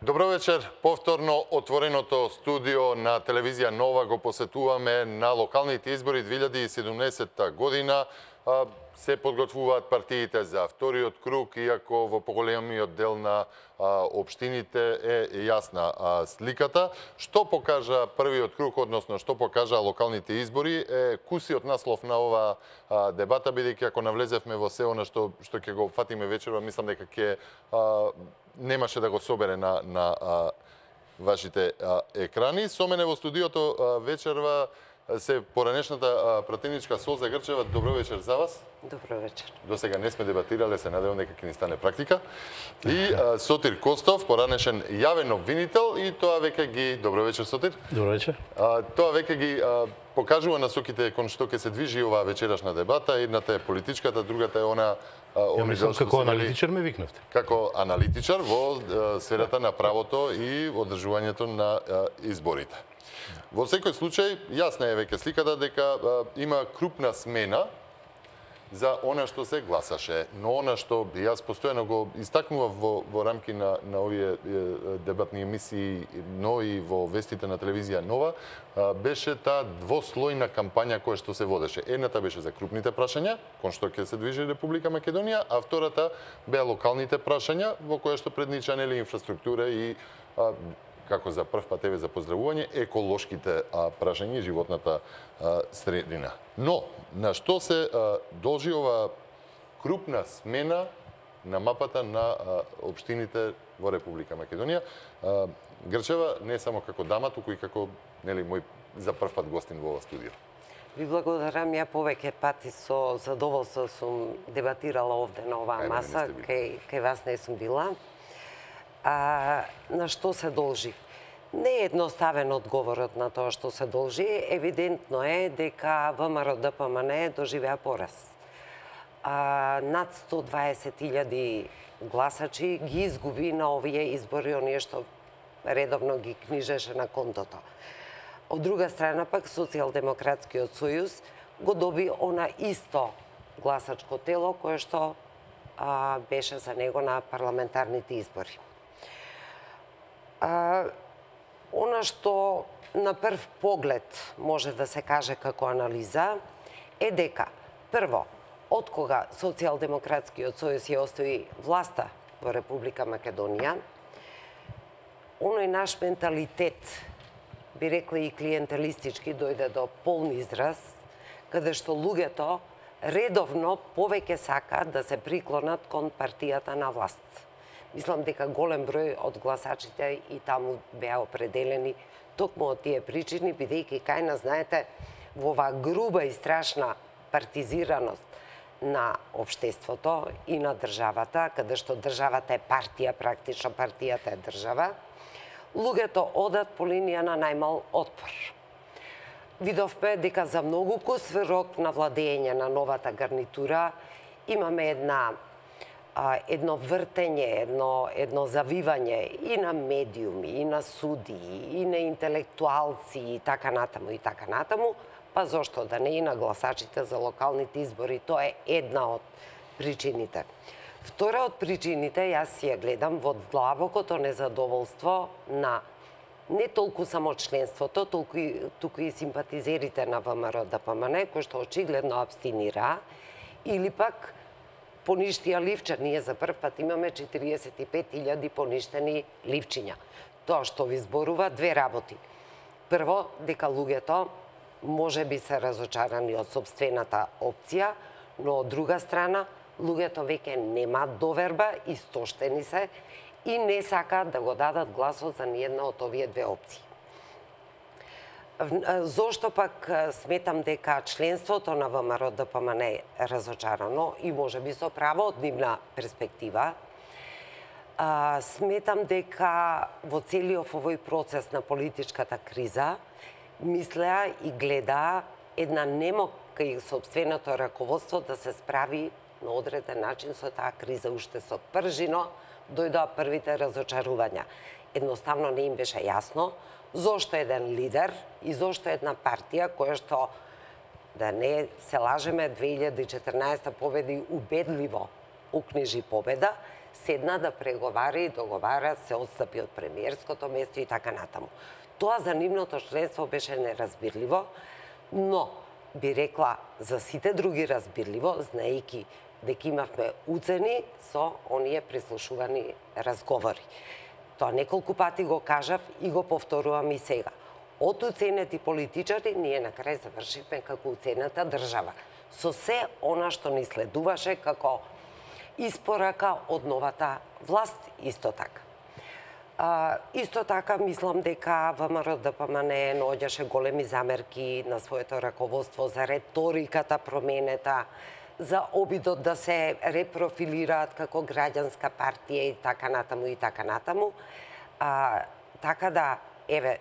Добро вечер. Повторно отвореното студио на телевизија Нова го посетуваме на локалните избори 2017 година. Се подготвуваат партиите за вториот круг, иако во поголемиот дел на општините е јасна сликата. Што покажа првиот круг, односно што покажа локалните избори, е кусиот наслов на ова дебата, бидејќи ако навлезевме во се она што ќе го фатиме вечерва, мислам дека ќе немаше да го собере на вашите екрани. Со мене во студиото вечерва се поранешната пратеничка Солза Грчева. Добро вечер за вас. Добро вечер. До сега не сме дебатирале, се надевам дека ќе ни стане практика. И Сотир Костов, поранешен јавен обвинител, и тоа веќе ги... Добро вечер, Сотир. Добро вечер. Тоа веќе ги покажува насоките кон што ќе се движи оваа вечерашна дебата. Едната е политичката, другата е она... Ја мислам како аналитичар ме викнавте. Како аналитичар во сферата на правото и одржувањето на изборите. Во секој случај, јасна е веќе сликата дека има крупна смена за она што се гласаше. Но она што јас постојано го истакнував во рамки на овие дебатни емисии, но и во вестите на телевизија Нова, беше таа двослојна кампања која што се водеше. Едната беше за крупните прашања, кон што ќе се движи Република Македонија, а втората беа локалните прашања, во која што преднича нели инфраструктура и како за прв пат еве за поздравување, еколошките прашања и животната средина. Но, на што се должи ова крупна смена на мапата на општините во Република Македонија? Грчева не само како дама, туку и како нели мој за прв пат гостин во ова студио. Ви благодарам, ја повеќе пати со задоволство сум дебатирала овде на оваа маса, кај вас не сум била. На што се должи? Не е едноставен одговорот на тоа што се должи. Евидентно е дека ВМРО-ДПМН доживеа пораз. Над 120.000 гласачи ги изгуби на овие избори, оние што редовно ги книжеше на контото. Од друга страна пак Социјалдемократскиот сојуз го доби она исто гласачко тело кое што беше за него на парламентарните избори. Она што на прв поглед може да се каже како анализа е дека прво, откога Социјалдемократскиот сојуз ја остави власта во Република Македонија, оној наш менталитет, би рекла и клиентелистички, дојде до полн израз, каде што луѓето редовно повеќе сакаат да се приклонат кон партијата на власт. Мислам дека голем број од гласачите и таму беа определени токму од тие причини, бидејќи кај нас, знаете, во оваа груба и страшна партизираност на општеството и на државата, каде што државата е партија, практично партијата е држава, луѓето одат по линија на најмал отпор. Видовме дека за многу кусв рок на владење на новата гарнитура имаме едно вртење, едно завивање и на медиуми, и на судии, и на интелектуалци, и така натаму, па зошто да не и на гласачите за локалните избори. Тоа е една од причините. Втора од причините, јас ја гледам во длабокото незадоволство на не толку само членството, туку и симпатизерите на ВМРО-ДПМН, кои што очигледно абстинираа, или пак поништија ливча. Ние за прв пат имаме 45.000 поништени ливчиња. Тоа што ви зборува две работи. Прво, дека луѓето може би се разочарани од сопствената опција, но од друга страна, луѓето веќе немаат доверба, истоштени се и не сакаат да го дадат гласот за ниедна од овие две опции. Зошто пак сметам дека членството на ВМРО-ДПМН е разочарано и може би со право од нивна перспектива? Сметам дека во целиот овој процес на политичката криза мислеа и гледаа една немока и сопственото раководство да се справи на одреден начин со таа криза. Уште со пржино дојдоа првите разочарувања. Едноставно не им беше јасно зошто еден лидер и зошто една партија која што, да не се лажеме, 2014 победи убедливо укнижи победа, седна да преговара и договара, се отстапи од премиерското место и така натаму. Тоа за нивното членство беше неразбирливо, но би рекла за сите други разбирливо, знаејќи дека имавме уцени со оние прислушувани разговори. Тоа неколку пати го кажав и го повторувам и сега. Од уценети политичари ние на крај завршивме како уценета држава, со се она што ни следуваше како испорака од новата власт исто така. Исто така мислам дека ВМРО-ДПМНЕ наоѓаше големи замерки на своето раководство за реториката променета, за обидот да се репрофилираат како граѓанска партија и така натаму и така натаму. Така да, еве,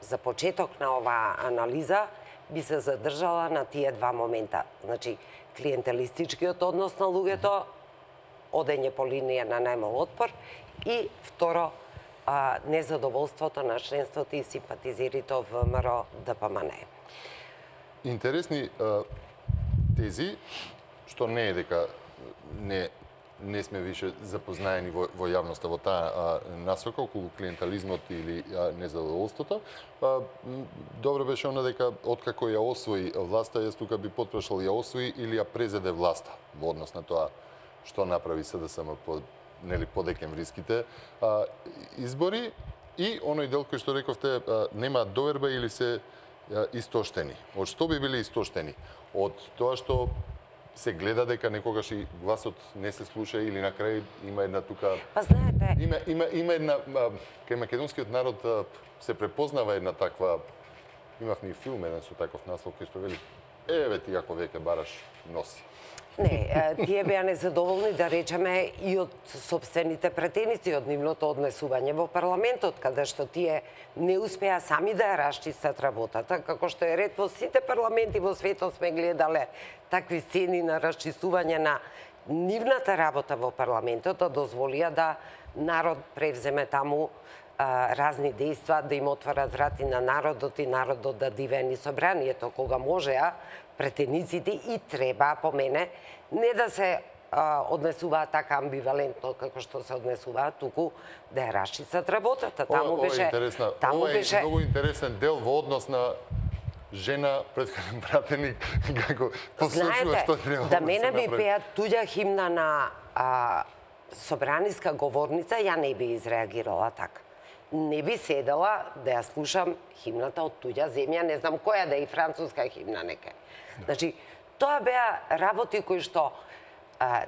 за почеток на оваа анализа би се задржала на тие два момента. Значи, клиентелистичкиот однос на луѓето, одење по линија на најмал отпор и второ, незадоволството на членството и симпатизерите од ВМРО-ДПМНЕ. Интересни тези, што не е дека не сме више запознаени во јавноста во таа насока околу клиентализмот или незадоволството. Добро беше она дека откако ја освои власта, јас тука би потпрашал ја освои или ја презеде власта во однос на тоа што направи СДСМ по декемвриските избори и оној дел кој што рековте нема доверба или се истоштени. Од што би биле истоштени? Од тоа што се гледа дека некогаш и гласот не се слуша или на крај има една тука... Па знаете... Има една... Кај македонскиот народ се препознава една таква... Имавме и филм еден со таков наслов кој што вели еве ти ако веќе бараш носи. Не, тие беа незадоволни, да речеме, и од собствените претеници, од нивното однесување во парламентот, каде што тие не успеа сами да ја расчистат работата, како што е ред во сите парламенти во светот сме гледале такви сцени на расчистување на нивната работа во парламентот, да дозволија да народ превземе таму разни дејства, да им отварат врати на народот и народот да дивени собранието, кога можеа претениците и треба, по мене, не да се однесуваат така амбивалентно како што се однесуваат, туку да ја расчистат работата. Таму беше... Ова е многу интересен дел во однос на жена претходен пратеник, како посочува што треба да мене би пеат туѓа химна на собраниска говорница, ја не би изреагирала така. Не би седела да ја слушам химната од туѓа земја, не знам која да е, и француска химна нека. Значи, тоа беа работи кои што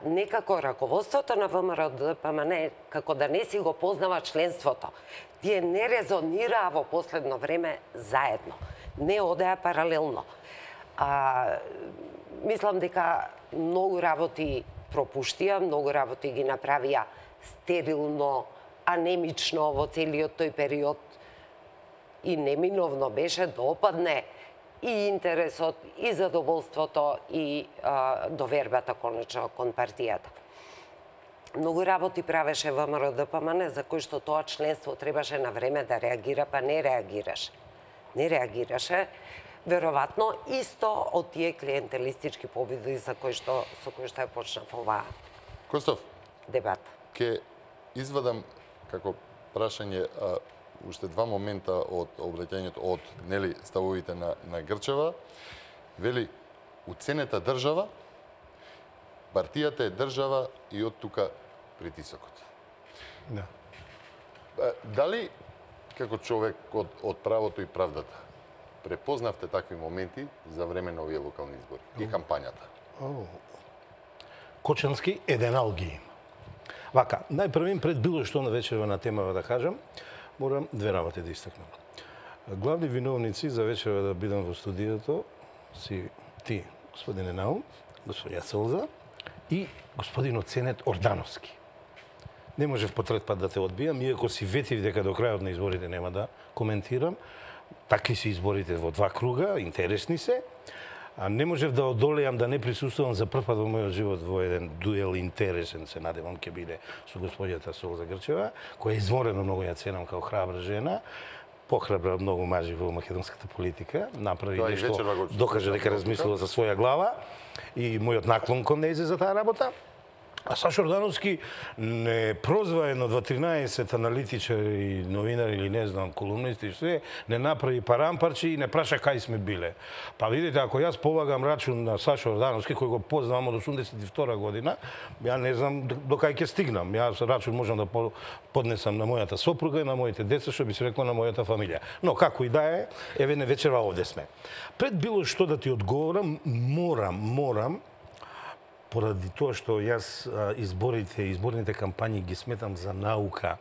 некако раководството на ВМРО-ДПМНЕ, како да не си го познава членството, тие не резонираа во последно време заедно, не одеа паралелно. Мислам дека многу работи пропуштија, многу работи ги направија стерилно, анемично во целиот тој период и неминовно беше да опадне и интересот, и задоволството, и довербата конечно кон партијата. Многу работи правеше ВМРО-ДПМНЕ за кои што тоа членство требаше на време да реагира, па не реагираше. Не реагираше, веројатно исто од тие клиентелистички победи со кои што ја почнав оваа Костов, дебата. Ке извадам како прашање уште два момента од обраќањето од нели ставовите на Грчева. Вели уценета држава, партијата е држава и од тука притисокот. Да. Дали како човек од правото и правдата препознавте такви моменти за време на овие локални избори и кампањата? Кочански еденал ги има. Вака, најпрвим пред било што на вечерва на темава да кажам, морам две работи да истакнам. Главни виновници за вечерва да бидам во студиото си ти, господине Наум, господја Солза и господин оценет Ордановски. Не можев по трет пат да те одбијам, иако си ветив дека до крајот на изборите нема да коментирам. Такви се изборите во два круга, интересни се. Не можев да одолеам да не присуствувам за прв пат во мојот живот во еден дуел интересен, се надевам ќе биде со господјата Солза Грчева, која изворено многу ја ценам како храбра жена, похрабра многу мажи во македонската политика, направи нешто, докаже дека размислува за своја глава и мојот наклон кон нејзе за таа работа. А Сашо Ордановски не прозва едно 2-13 аналитичари, новинари или не знам, колумнисти и све, не направи парампарчи и не праша кај сме биле. Па видите, ако јас полагам рачун на Сашо Ордановски, кој го познавам од 82 година, ја не знам до кај ќе стигнам. Јас рачун можам да поднесам на мојата сопруга и на моите деца, што би се рекло на мојата фамилија. Но како и да е, еве не вечерва овде сме. Пред било што да ти одговорам, морам поради тоа што јас изборните кампањи ги сметам за наука.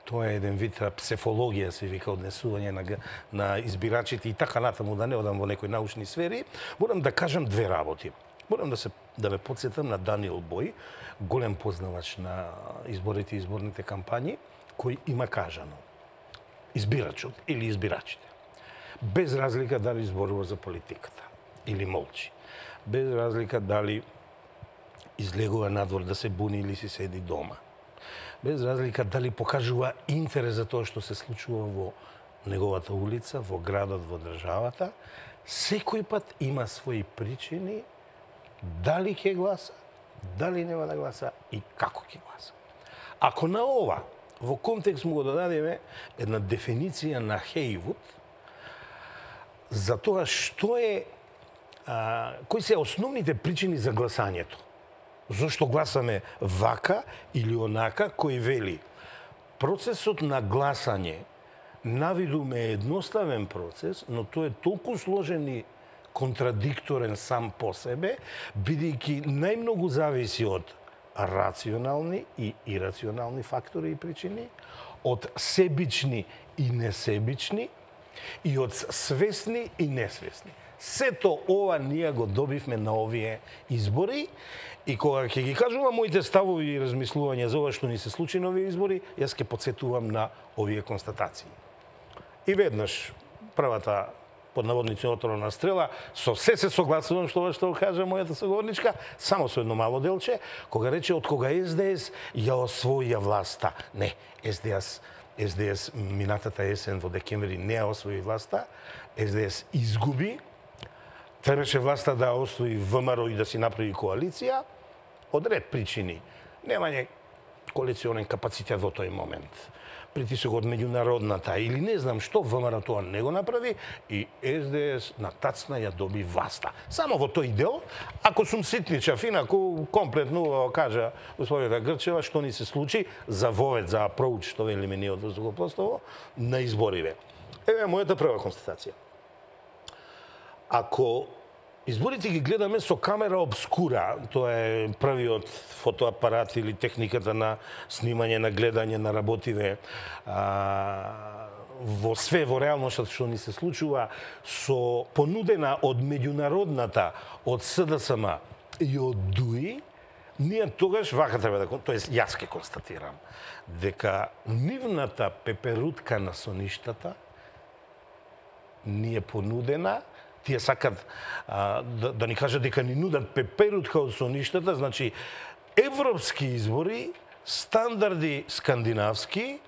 Тоа е еден вид псефологија, се вика, однесување на избирачите и така натаму, да не одам во некои научни сфери, морам да кажам две работи. Морам да ве подсетам на Даниел Бој, голем познавач на изборите и изборните кампањи, кој има кажано: избирачот или избирачите, без разлика дали изборува за политиката или молчи, без разлика дали излегува надвор да се буни или си седи дома, без разлика дали покажува интерес за тоа што се случува во неговата улица, во градот, во државата, секој пат има своји причини дали ќе гласа, дали нема да гласа и како ќе гласа. Ако на ова во контекст му го додадеме една дефиниција на Хејвуд за тоа што е кои се основните причини за гласањето. Зошто гласаме вака или онака, кој вели процесот на гласање навидум е едноставен процес, но тој е толку сложен и контрадикторен сам по себе, бидејќи најмногу зависи од рационални и ирационални фактори и причини, од себични и несебични и од свесни и несвесни. Сето ова ние го добивме на овие избори и кога ќе ги кажувам моите ставови и размислувања за ова што ни се случи на овие избори, јас ќе потсетувам на овие констатации. И веднаш првата под наводници отворена стрела, со се согласувам што кажа мојата соговорничка, само со едно мало делче, кога рече од кога СДС ја освоја власта. Не, СДС минатата есен во декември не ја освои власта, СДС изгуби, требаше власта да остави ВМРО и да си направи коалиција, од ред причини. Немање коалиционен капацитет во тој момент. Притисок од меѓународната или не знам што, ВМРО тоа не го направи и СДС натацна ја доби власта. Само во тој дел, ако сум ситничав, инаку комплетно кажа господината Грчева што ни се случи за вовет, за approach, што велиме ние од воздухопловство, на избориве. Еве мојата прва констатација. Ако изборите ги гледаме со камера обскура, тоа е првиот фотоапарат или техниката на снимање, на гледање, на работиве во све, во реалноста што ни се случува, со понудена од меѓународната, од СДСМ и од ДУИ, ние тогаш вака треба да, тоест јас ке констатирам, дека нивната пеперутка на соништата ни е понудена. Тие сакат да ни кажат дека ни нудат пеперутка од соништата, значи европски избори, стандарди скандинавски,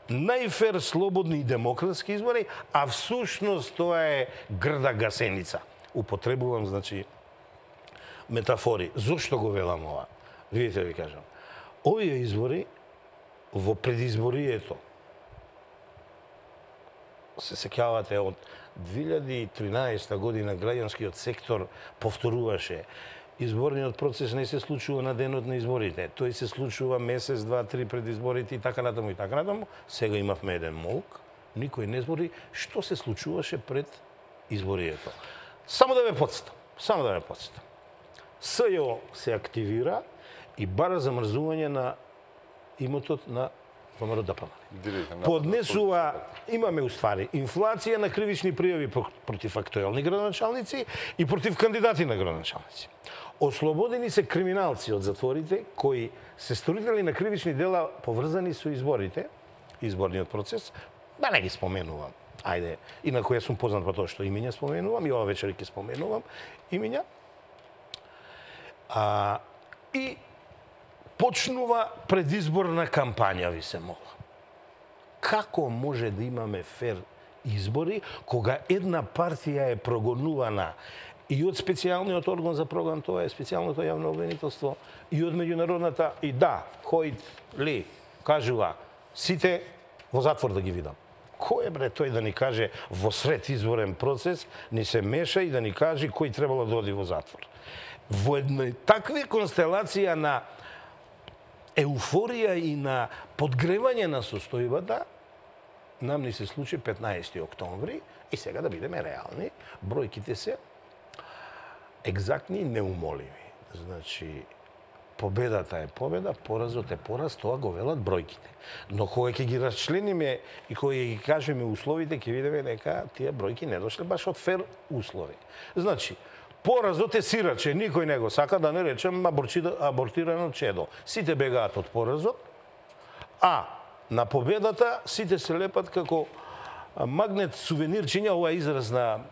најфер, слободни и демократски избори, а всушност тоа е грда гасеница. Употребувам, значи, метафори. Зошто го велам ова? Видите, ви кажам. Овие избори во предизборието се сеќавате од 2013 година граѓанскиот сектор повторуваше. Изборниот процес не се случува на денот на изборите. Тој се случува месец, два, три пред изборите и така натаму и така натаму. Сега имавме еден молк, никој не збори што се случуваше пред изборието. Само да ве подсетам. СЈО се активира и бара замрзување на имотот на ВМРО ДПМН. Поднесува, имаме уствари, инфлација на кривични пријави против актуелни градоначалници и против кандидати на градоначалници. Ослободени се криминалци од затворите кои се сторители на кривични дела поврзани со изборите, изборниот процес, да не ги споменувам. Ајде, инаку јас сум познат по тоа што имиња споменувам и ова вечер ќе споменувам имиња. И почнува предизборна кампања, ви се молам. Како може да имаме фер избори кога една партија е прогонувана и од специјалниот орган за прогам, тоа е специјалното јавно обвинителство, и од меѓународната, и да, Хојд Ли кажува, сите во затвор да ги видам. Кој е бре тој да ни каже во сред изборен процес, ни се меша и да ни каже кој требало да оди во затвор. Во една таква констелација на еуфорија и на подгревање на состојбата, нам ни се случи 15 октомври и сега да бидеме реални, бројките се екзактни и неумоливи. Значи, победата е победа, поразот е пораз, тоа го велат бројките. Но кога ќе ги расчлениме и кога ги кажеме условите, ќе видиме дека тие бројки не дошле баш од фер услови. Значи, поразот е сираче, никој не го сака, да не речем абортирано чедо. Сите бегаат од поразот, а на победата сите се лепат како магнет сувенирчиња, ова е израз на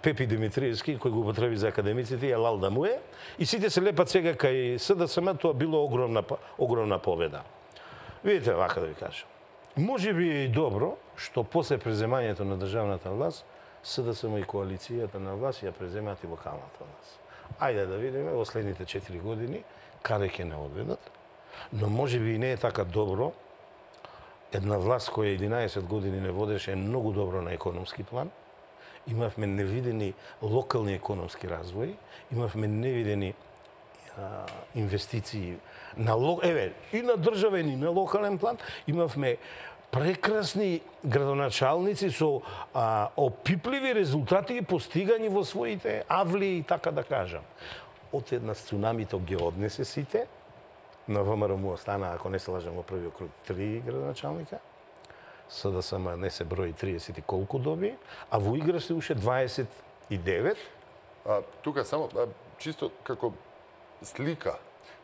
Пепи Димитриевски, кој го употреби за академиците, е лал да му е, и сите се лепат сега кај СДСМ, тоа било огромна победа. Видите, вака да ви кажам. Може би е и добро што после преземањето на државната власт, СДСМ и коалицијата на власт ја преземаат и локалната власт. Ајде да видиме во следните 4 години каде ќе не одведат, но може би и не е така добро една власт која 11 години не водеше многу добро на економски план. Имавме невидени локални економски развои, имавме невидени инвестиции и на државен и на локален план, имавме прекрасни градоначалници со опипливи резултати и постигани во своите авли, така да кажам. Од една цунамито ги однесе сите, на ВМРО му остана, ако не се лажам, во првиот круг 3 градоначалника. СДСМ не се брои 30 и колку доби, а во игра се уште 29. Тука само, чисто како слика,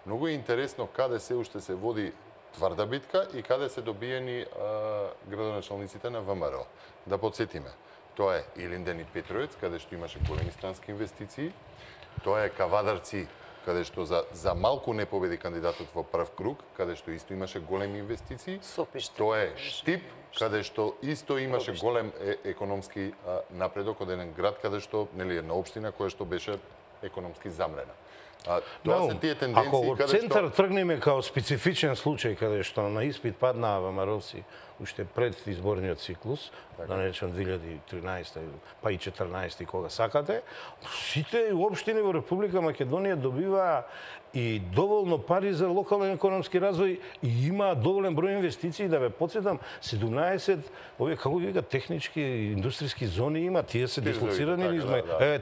многу е интересно каде се уште се води тврда битка и каде се добиени градоначалниците на ВМРО. Да подсетиме, тоа е Илинден и Петровец, каде што имаше големи странски инвестиции, тоа е Кавадарци, каде што за малку не победи кандидатот во прв круг, каде што исто имаше големи инвестиции. Сопиште. Тоа е Штип, каде што исто имаше голем економски напредок од еден град, каде што, нели, една општина која што беше економски замрена. Тоа се тие тенденции ако каде што... центар тргнеме као специфичен случај, каде што на испит паднаа ВМРО-ци уште пред изборниот циклус, да не речем 2013 па и 14 кога сакате, сите општини во Република Македонија добиваа и доволно пари за локален економски развој и има доволен број инвестиции. Да ве подсетам, 17 овие, како ги вика, технички индустријски зони има, тие се дислоцирани низ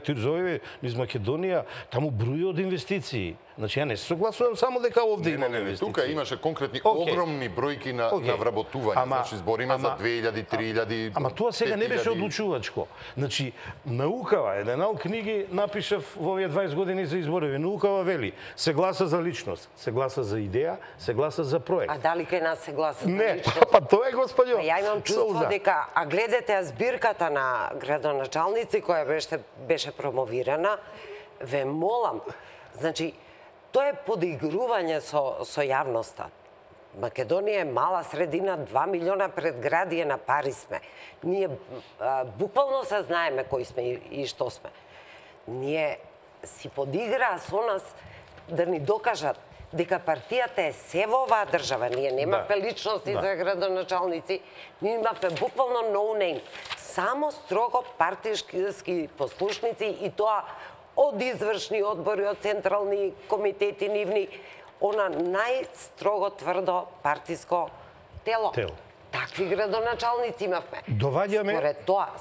Тирзови, низ Македонија, таму број од инвестиции. Значи, ја не се согласувам само дека овде има инвестиции. Тука имаше конкретни огромни бројки на вработување. Значи, збориме за 2000, 3000... Ама тоа сега не беше одлучувачко. Значи, наукава, еден книги напишав во овие 20 години за изборови. Наукава вели, се гласа за личност, се гласа за идеја, се гласа за проект. А дали кај нас се гласа за не, личност? па тоа е, господјо. Ја имам чувство дека, а гледате збирката на градоначалници која беше промовирана, ве молам, значи, тоа е подигрување со јавноста. Македонија е мала средина, 2 милиона предградие на пари сме. Ние буквално се знаеме кои сме и што сме. Ние си подиграа со нас да ни докажат дека партијата е се во оваа држава. Ние немавме личности за градоначалници, ние имавме буквално no name. Само строго партиски послушници и тоа од извршни одбори, од централни комитети нивни, она најстрого тврдо партиско тело. Такви градоначалници имавме. Доваѓаме...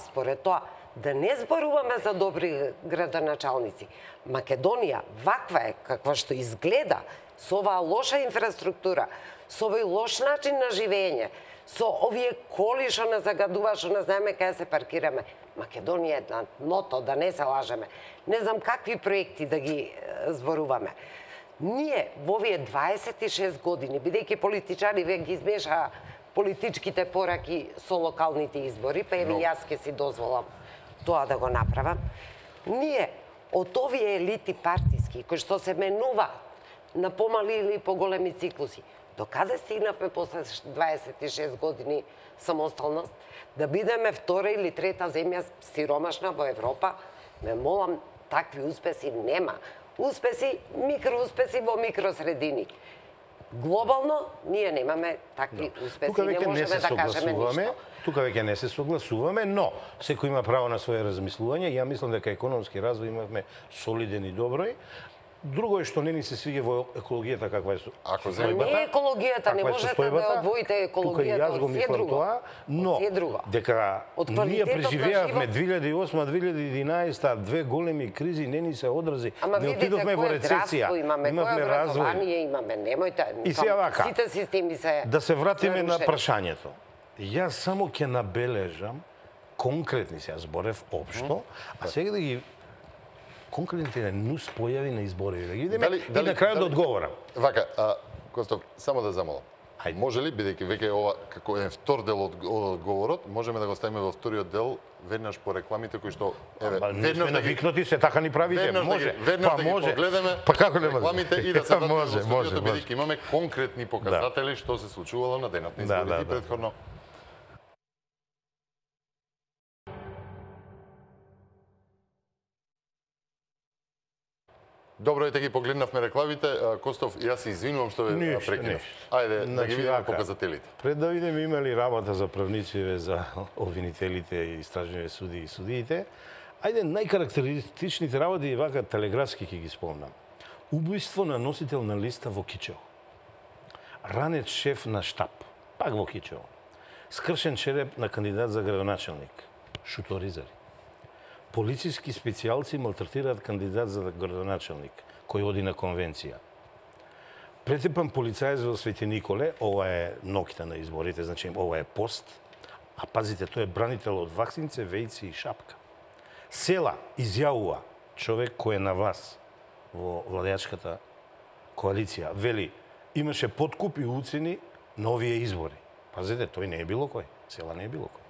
Според тоа, да не зборуваме за добри градоначалници. Македонија ваква е, каква што изгледа, со оваа лоша инфраструктура, со овој лош начин на живење, со овие коли што не загадува, што не знаеме кај се паркираме. Македонија е на дното, да не се лажеме. Не знам какви проекти да ги зборуваме. Ние во овие 26 години, бидејќи политичари ве ги измешаа политичките пораки со локалните избори, па еви јас ке си дозволам тоа да го направам, ние од овие елити партиски, кои што се менуваат на помали или поголеми циклуси, до каде стигнавме после 26 години самосталност, да бидеме втора или трета земја сиромашна во Европа, ме молам, такви успеси нема. Успеси, микроуспеси во микросредини. Глобално, ние немаме такви успеси, не можеме да кажеме ништо. Тука веќе не се согласуваме, но секој има право на своje размислување. Ја мислам дека економски развој имавме солиден и доброј. Друго е што не ни се свиѓа во екологијата каква е состојбата. Не екологијата, не можете да одвоите екологијата од се друго. Тоа, но дека ние преживеавме 2008-2011 две големи кризи, не ни се одрази. Не отидовме во рецесија. Имаме образование, имаме, немојте. И сега вака, сите системи се да се вратиме на прашањето. Јас само ќе набележам конкретни, сега зборев општо, а сега да ги конкретните нус појави на избори. Да ги видиме и на крајот да одговорам. Вака, Костов, само да замолам. Може ли, бидејќи веќе ова како е втор дел од одговорот, можеме да го ставиме во вториот дел веднаш по рекламите кои што веднаш навикнати се така ни правите, може. Веднаш да ги погледаме рекламите и да се вратиме во студиото, бидејќи имаме конкретни показатели што се случувало на денот на изборите претходно. Добро е, ги погледнавме рекламите. Костов, јас се извинувам што ве прекинав. Ајде, да ги видиме показателите. Пред да видиме има ли работа за правниците, за обвинителите и истражните суди и судиите, ајде најкарактеристичните работи вака телеграфски ќе ги спомнам. Убиство на носител на листа во Кичево. Ранет шеф на штаб, пак во Кичево. Скршен череп на кандидат за градоначелник. Шуторизари. Полициски специјалци малтретираат кандидат за градоначелник, кој оди на конвенција. Претепан полицаец во Свети Николе, ова е ноќта на изборите, значи ова е пост, а пазите, тој е бранител од ваксинце, вејци и шапка. Села изјавува човек кој е на власт во владеачката коалиција, вели, имаше подкуп и уцени на овие избори. Пазите, тој не е било кој, Села не е било кој.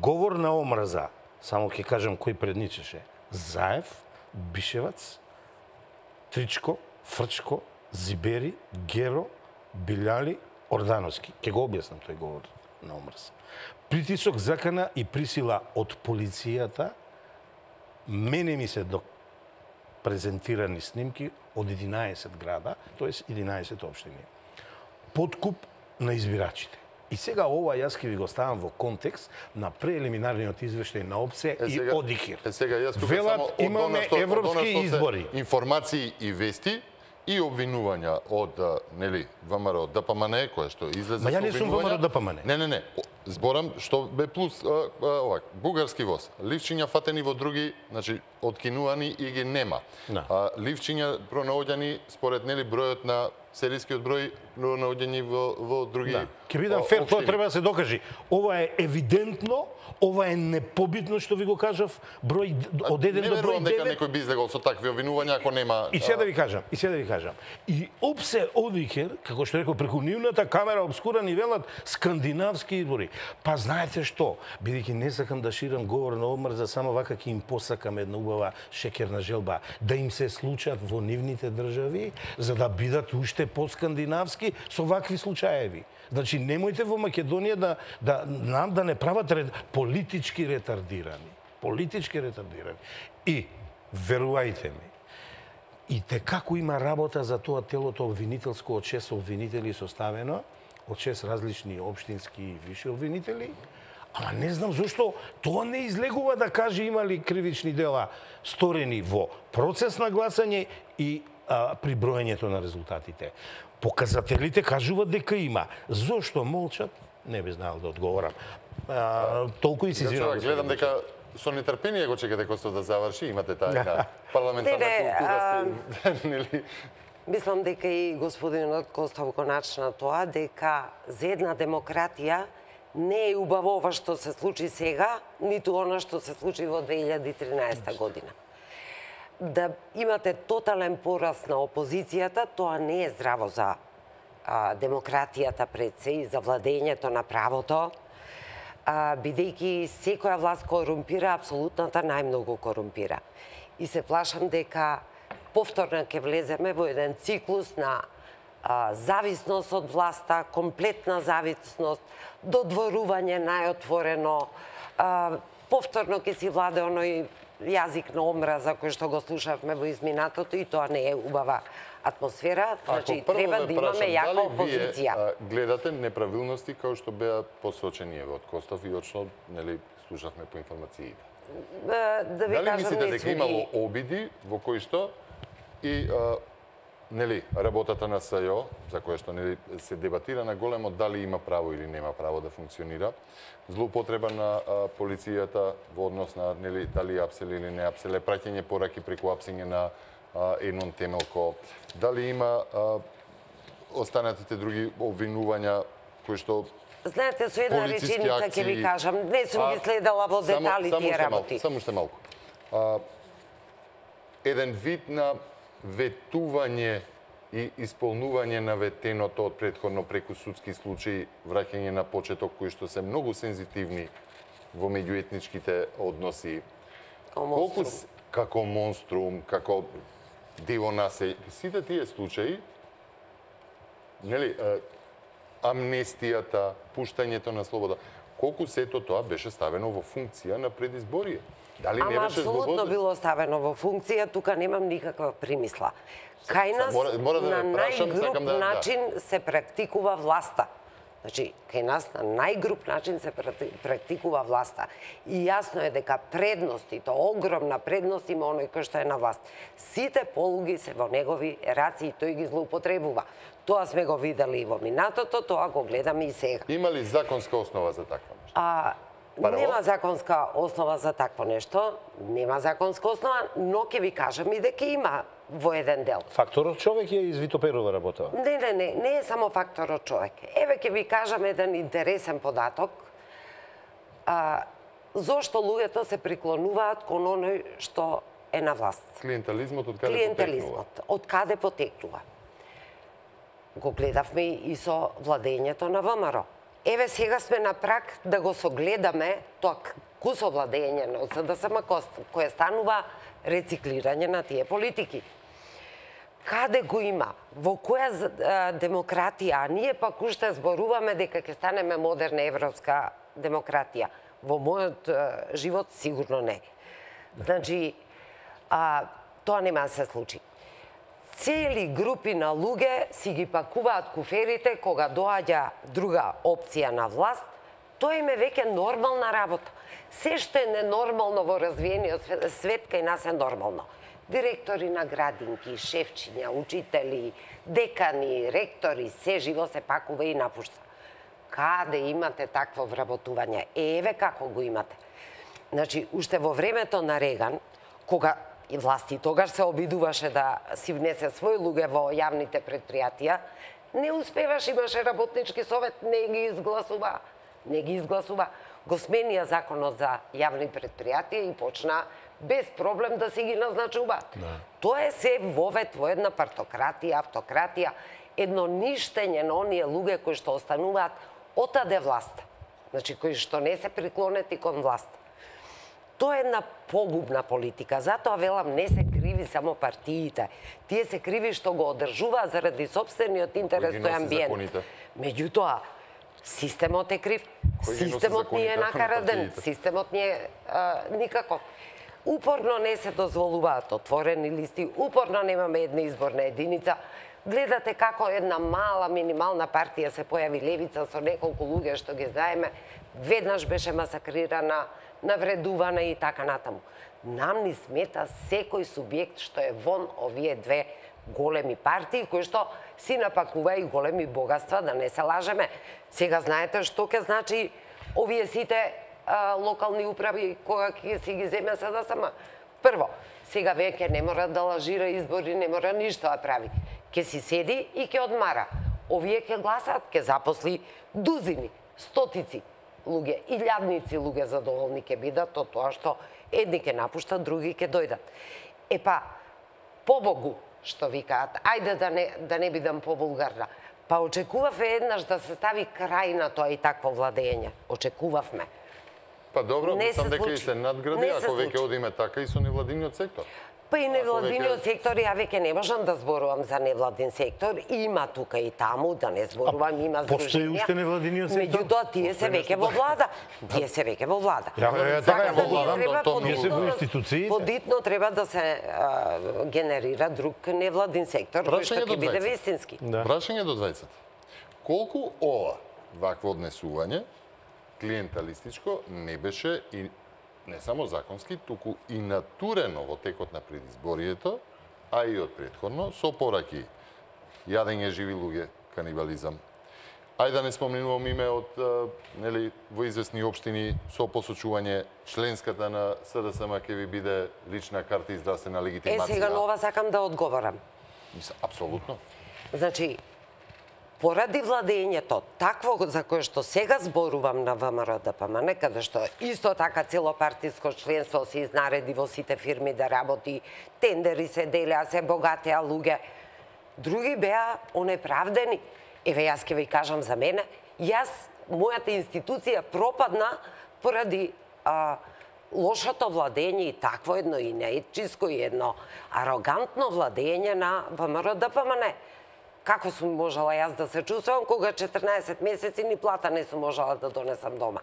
Говор на омраза, само ќе кажам кој предничеше. Заев, Бишевац, Тричко, Фрчко, Зибери, Геро, Билјали, Ордановски. Ќе го објаснам тој говор на омраз. Притисок, закана и присила од полицијата, мене ми се до презентирани снимки од 11 града, тоест 11 општини. Подкуп на избирачите. И сега ова јас ќе ви го ставам во контекст на преелиминарниот извештај на ОПСЕ и ОДИХИР. Сега јас тука велат само имаме европски избори. Информации и вести и обвинувања од нели ВМРО ДПМН кој што излезе со обвинувања. Ма ја не сум ВМРО ДПМН. Не. Зборам што бе плюс овак бугарски воз. Ливчиња фатени во други, значи откинувани и ги нема. Ливчиња пронаоѓани според нели бројот на серискиот број наоѓањи во други. Ќе бидам фер, тоа треба да се докажи. Ова е евидентно, ова е непобитно што ви го кажав, број од 1 до број 9. Не верувам дека некој би излегол со такви обвинувања ако нема. И сега да ви кажам. И ОПСЕ ОДИХИР, како што реков, преку нивната камера обскура ни велат скандинавски избори. Па знаете што, бидејќи не сакам да ширам говор на омрза, само вака ќе им посакам една убава шекерна желба, да им се случат во нивните држави, за да бидат уште по-скандинавски со вакви случаеви. Значи, немојте во Македонија да не прават политички ретардирани. И, верувајте ми, и те како има работа за тоа телото обвинителско од 6 обвинители составено, од 6 различни општински и виши обвинители, ама не знам зошто тоа не излегува да каже има ли кривични дела сторени во процес на гласање и при броењето на резултатите. Показателите кажуваат дека има. Зошто молчат? Не би знаел да одговорам. Толку и си извинувам. Гледам дека со нетрпение го чекате Костов да заврши, имате таа парламентарна култура. Мислам дека и господинот Костов го начна тоа, дека за една демократија не е убаво ова што се случи сега, ниту она што се случи во 2013 година. Да имате тотален пораст на опозицијата, тоа не е здраво за демократијата пред се и за владењето на правото, бидејќи секоја власт корумпира, апсолутната најмногу корумпира. И се плашам дека повторно ќе влеземе во еден циклус на зависност од власта, комплетна зависност, додворување најотворено, повторно ќе си владе оној јазик на омраза кој што го слушавме во изминатото и тоа не е убава атмосфера. Значи, треба да имаме јака опозиција. Дали вие гледате неправилности како што беа посочени од Костов и од што слушавме по информациите? Да ви дали кажам, мислите не дека сум имало ги... обиди во кои што и работата на СЈО, за која што се дебатира на големо дали има право или нема право да функционира, злоупотреба на полицијата во однос на дали апселе или не апселе, праќање пораки преку апсење на еднон темелко, дали има останатите други обвинувања кои што Знаете, со една реченица ќе ви кажам, не сум ги следела во детали тие работи. Само уште малку. Еден вид на ветување и исполнување на ветеното од претходно преку судски случаи, враќање на почеток кои што се многу сензитивни во меѓуетничките односи. Како монструм, како диво насе, сите тие случаи, амнестијата, пуштањето на слобода, колку сето тоа беше ставено во функција на предизборие? Дали не беше апсолутно било ставено во функција, тука немам никаква примисла. Кај нас на најгруп начин се практикува власта. Значи, кај нас на најгруп начин се практикува власта. И јасно е дека предностите, огромна предност има оној кој што е на власт. Сите полуги се во негови раци и тој ги злоупотребува. Тоа сме го видели и во минатото, тоа го гледаме и сега. Има ли законска основа за такво нешто? Нема законска основа за такво нешто, нема законска основа, но ќе ви кажам и дека има во еден дел. Факторот човек ја извитоперува работа. Не е само факторот човек. Еве ќе ви кажам еден интересен податок. Зошто луѓето се приклонуваат кон оној што е на власт? Клиентелизмот од каде потекнува? Клиентелизмот од каде потекнува? Го гледавме и со владењето на ВМРО. Еве сега сме на праг да го согледаме тоа кусо владење на СДСМ кое станува рециклирање на тие политики. Каде го има? Во која демократија? А ние пак уште зборуваме дека ќе станеме модерна европска демократија. Во мојот живот сигурно не. Значи, тоа нема да се случи. Цели групи на луѓе си ги пакуваат куферите кога доаѓа друга опција на власт, тоа им е веќе нормална работа. Се што е ненормално во развиениот свет кај нас е нормално. Директори на градинки, шефчиња, учители, декани, ректори, се живо се пакува и напушта. Каде имате такво вработување? Еве како го имате. Значи, уште во времето на Реган, кога и власти тогаш се обидуваше да си внесе свој луѓе во јавните предпријатија, не успеваше, имаше работнички совет, не ги изгласува. Го сменија законот за јавни предпријатија и почна без проблем да си ги назначуваат. Тоа е се вовет во една партократија, автократија, едно ништење на оние луѓе кои што остануваат отаде власт. Значи, кои што не се приклонети кон власт. Тоа е една погубна политика. Затоа велам, не се криви само партиите. Тие се криви што го одржуваат заради сопствениот интерес тој амбиент. Меѓутоа, системот е крив. Системот ни е накараден. Системот ни е никако. Упорно не се дозволуваат отворени листи, упорно немаме една изборна единица. Гледате како една мала минимална партија се појави левица со неколку луѓе што ги знаеме, веднаш беше масакрирана, навредувана и така натаму. Нам ни смета секој субјект што е вон овие две големи партии, кои што си напакува и големи богатства, да не се лажеме. Сега знаете што ќе значи овие сите локални управи кога ќе си ги земе СДСМ. Прво, сега веќе не мора да лажира избори, не мора ништо да прави. Ќе си седи и ќе одмара. Овие ќе гласаат, ќе запосли дузини, стотици луѓе, илјадници луѓе задоволни ќе бидат од тоа што едни ќе напуштат, други ќе дојдат. Епа, побогу, што викаат, ајде да не бидам повулгарна. Па очекувавме еднаш да се стави крај на тоа и такво владење. Очекувавме. Па добро, мислам дека и се надгради, ако веќе одиме така и со невладиниот сектор. Па и невладиниот сектор, ја веќе не можам да зборувам за невладин сектор. Има тука и таму, да не зборувам, има здруженија. Постои уште невладиниот сектор? Меѓутоа, тие се веќе во влада. Тие се веќе во влада. Така во влада, ние се во институциите. Подитно треба да се генерира друг невладин сектор, кој што ќе биде вистински. Прашање до двајцата. Колку ова вакво однесување клиенталистичко не беше и не само законски, туку и натурено во текот на предизборието, а и од претходно, со пораки јадење живи луѓе, канибализам. Ајде да не спомнувам име од нели во известни општини со посочување членската на СДСМ ќе ви биде лична карта и здравствена легитимација. Сега на ова сакам да одговорам. Апсолутно. Значи, поради владењето, такво за кое што сега зборувам на ВМРО-ДПМН, каде што исто така целопартиско членство се изнареди во сите фирми да работи, тендери се делеа, се богатеа луѓе, други беа онеправдени. Еве, јас ќе ви кажам за мене, мојата институција пропадна поради лошото владење и такво едно и неетчиско и едно арогантно владење на ВМРО-ДПМН. Како сум можела јас да се чувствувам кога 14 месеци ни плата не сум можела да донесам дома?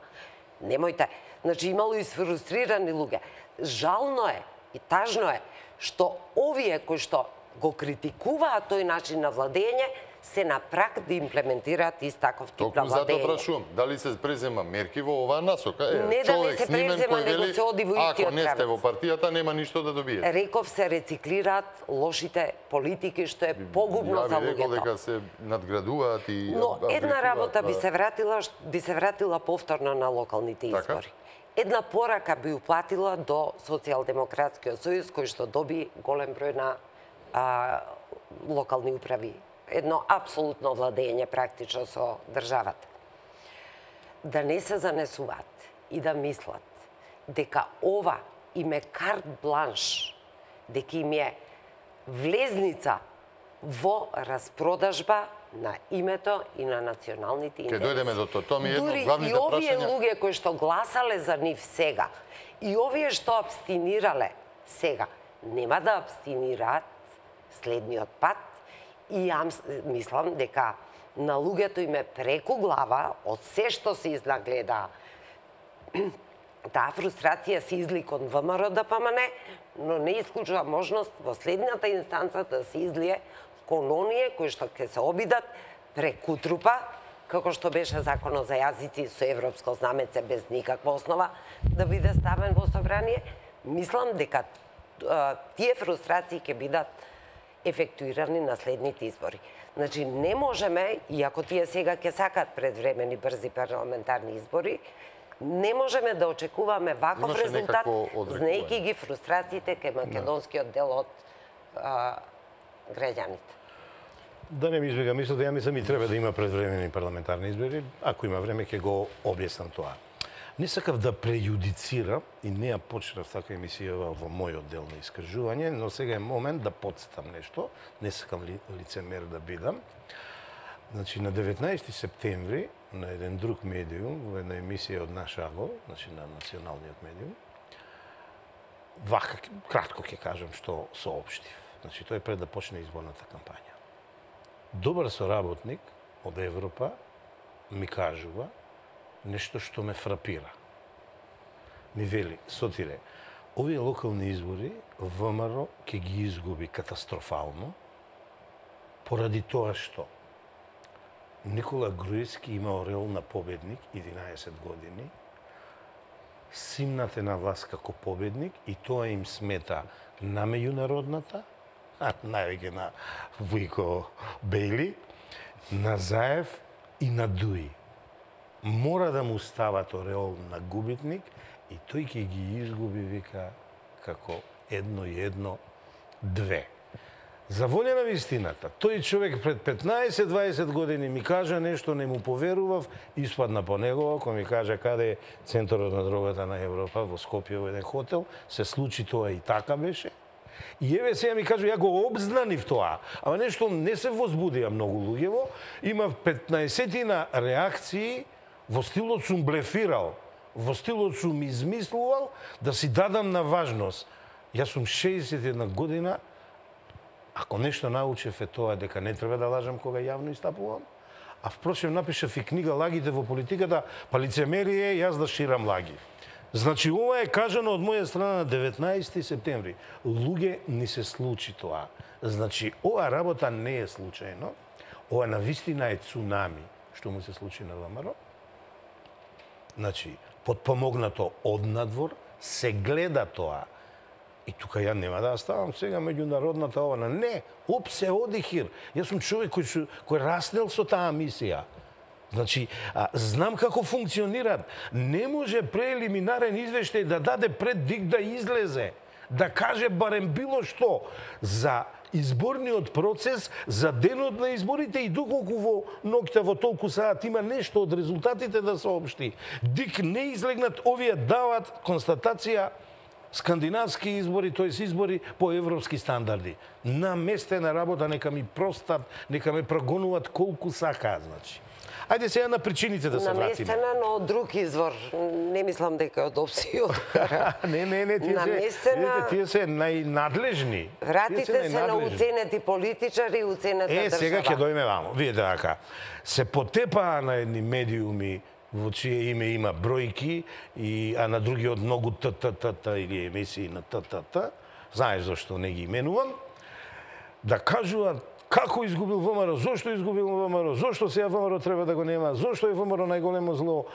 Немојте. Значи, имало и сфрустрирани луѓе. Жално е и тажно е што овие кои што го критикуваат тој начин на владење се на прак да имплементираат ист таков тип на Токму затоа владење. прашувам, дали се презема мерки во оваа насока? Не да не се презема, него се оди во истиот ако не сте правец. во партијата, нема ништо да добиете. Реков се рециклираат лошите политики, што е погубно за Ја би рекол луѓето. дека се надградуваат и Но една работа би апгрейдуваат, се вратила повторно на локалните Така? избори. Една порака би упатила до Социјалдемократскиот сојуз кој што доби голем број на локални управи. Едно апсолутно владење практично со државата. Да не се занесуваат и да мислат дека ова им е карт бланш, дека им е влезница во распродажба на името и на националните интереси. Ќе дојдеме до тоа ми е едно од Дури главните и овие прашања. луѓе кои што гласале за нив сега, и овие што абстинирале сега, нема да абстинираат следниот пат, и јас мислам дека на луѓето им е преку глава од се што се изнагледа. Таа фрустрација се изли кон ВМРО-ДПМН, но не исклучува можност во следната инстанца да се излие кон оние кои што ќе се обидат преку трупа, како што беше законот за јазици со европско знамеце без никаква основа да биде ставен во собрание. Мислам дека тие фрустрации ќе бидат ефектуирани на следните избори. Значи, не можеме, иако тие сега ќе сакат предвремени брзи парламентарни избори, не можеме да очекуваме ваков Имаше резултат, некакво одрекување. знаејќи ги фрустрациите кај македонскиот дел од граѓаните. Да не ми избега мислата, ја мислам и треба да има предвремени парламентарни избори. Ако има време ќе го објаснам тоа. Не сакав да прејудицирам и не ја почнав така емисија во мојот дел на искажување, но сега е момент да подсетам нешто. Не сакам лицемер да бидам. Значи, на 19 септември, на еден друг медиум, во една емисија од Наш Аго, значи на националниот медиум, вака, кратко ќе кажам што соопштив. Значи, тој пред да почне изборната кампања. Добар соработник од Европа ми кажува нешто што ме фрапира. Ми вели, Сотире, овие локални избори ВМРО ќе ги изгуби катастрофално поради тоа што Никола Груевски има ореол на победник 11 години, симнат е на власт како победник и тоа им смета на меѓународната, највеќе на Вујко Бејли, на Заев и на Дуи. Мора да му стават ореол на губитник и тој ќе ги изгуби, вика, како едно и едно, две. За волја на вистината, тој човек пред 15-20 години ми кажа нешто, не му поверував, испадна по него, кој ми кажа каде е центарот на дрогата на Европа, во Скопје, во еден хотел, се случи тоа и така беше. И еве сега ми кажа, ја го обзнанив тоа, ама нешто не се возбудија многу луѓево, има 15-тина реакции, во стилот сум блефирал, во стилот сум измислувал, да си дадам на важност. Јас сум 61 година, ако нешто научев е тоа дека не треба да лажам кога јавно истапувам, а впрочем напишав и книга "Лагите во политиката", па лицемерие јас да ширам лаги. Значи, ова е кажано од моја страна на 19 септември. Луѓе, ни се случи тоа. Значи, ова работа не е случајно. Ова навистина е цунами, што му се случи на ВМРО. Значи, подпомогнато од надвор, се гледа тоа. И тука ја нема да ставам сега меѓународната ова. Не, оп се одихир. Јас сум човек кој раснел со таа мисија. Значи, знам како функционираат. Не може преелиминарен извештај да даде пред ДИК да излезе, да каже барем било што за изборниот процес, за денот на изборите и доколку во ноќта во толку саат има нешто од резултатите да соопшти. ДИК не излегнат, овие дават констатација скандинавски избори, тоест избори по европски стандарди. Наместена работа, нека ми простат, нека ме прогонуваат колку сакаат, значи. Ајде сега на причините да се вратиме. Наместена, но од друг извор. Не мислам дека од ОПСИ одкара. Не, тие се најнадлежни. Вратите се на уценети политичари и уценета држава. Сега ќе дојме вамо. Видите дека се потепаа на едни медиуми во чие име има бројки, а на други од многу ТТТ или емисии на ТТТ, знаеш зашто не ги именувам, да кажуваат како изгубил ВМРО, зошто изгубил ВМРО, зошто сега ВМРО треба да го нема, зошто е ВМРО најголемо зло,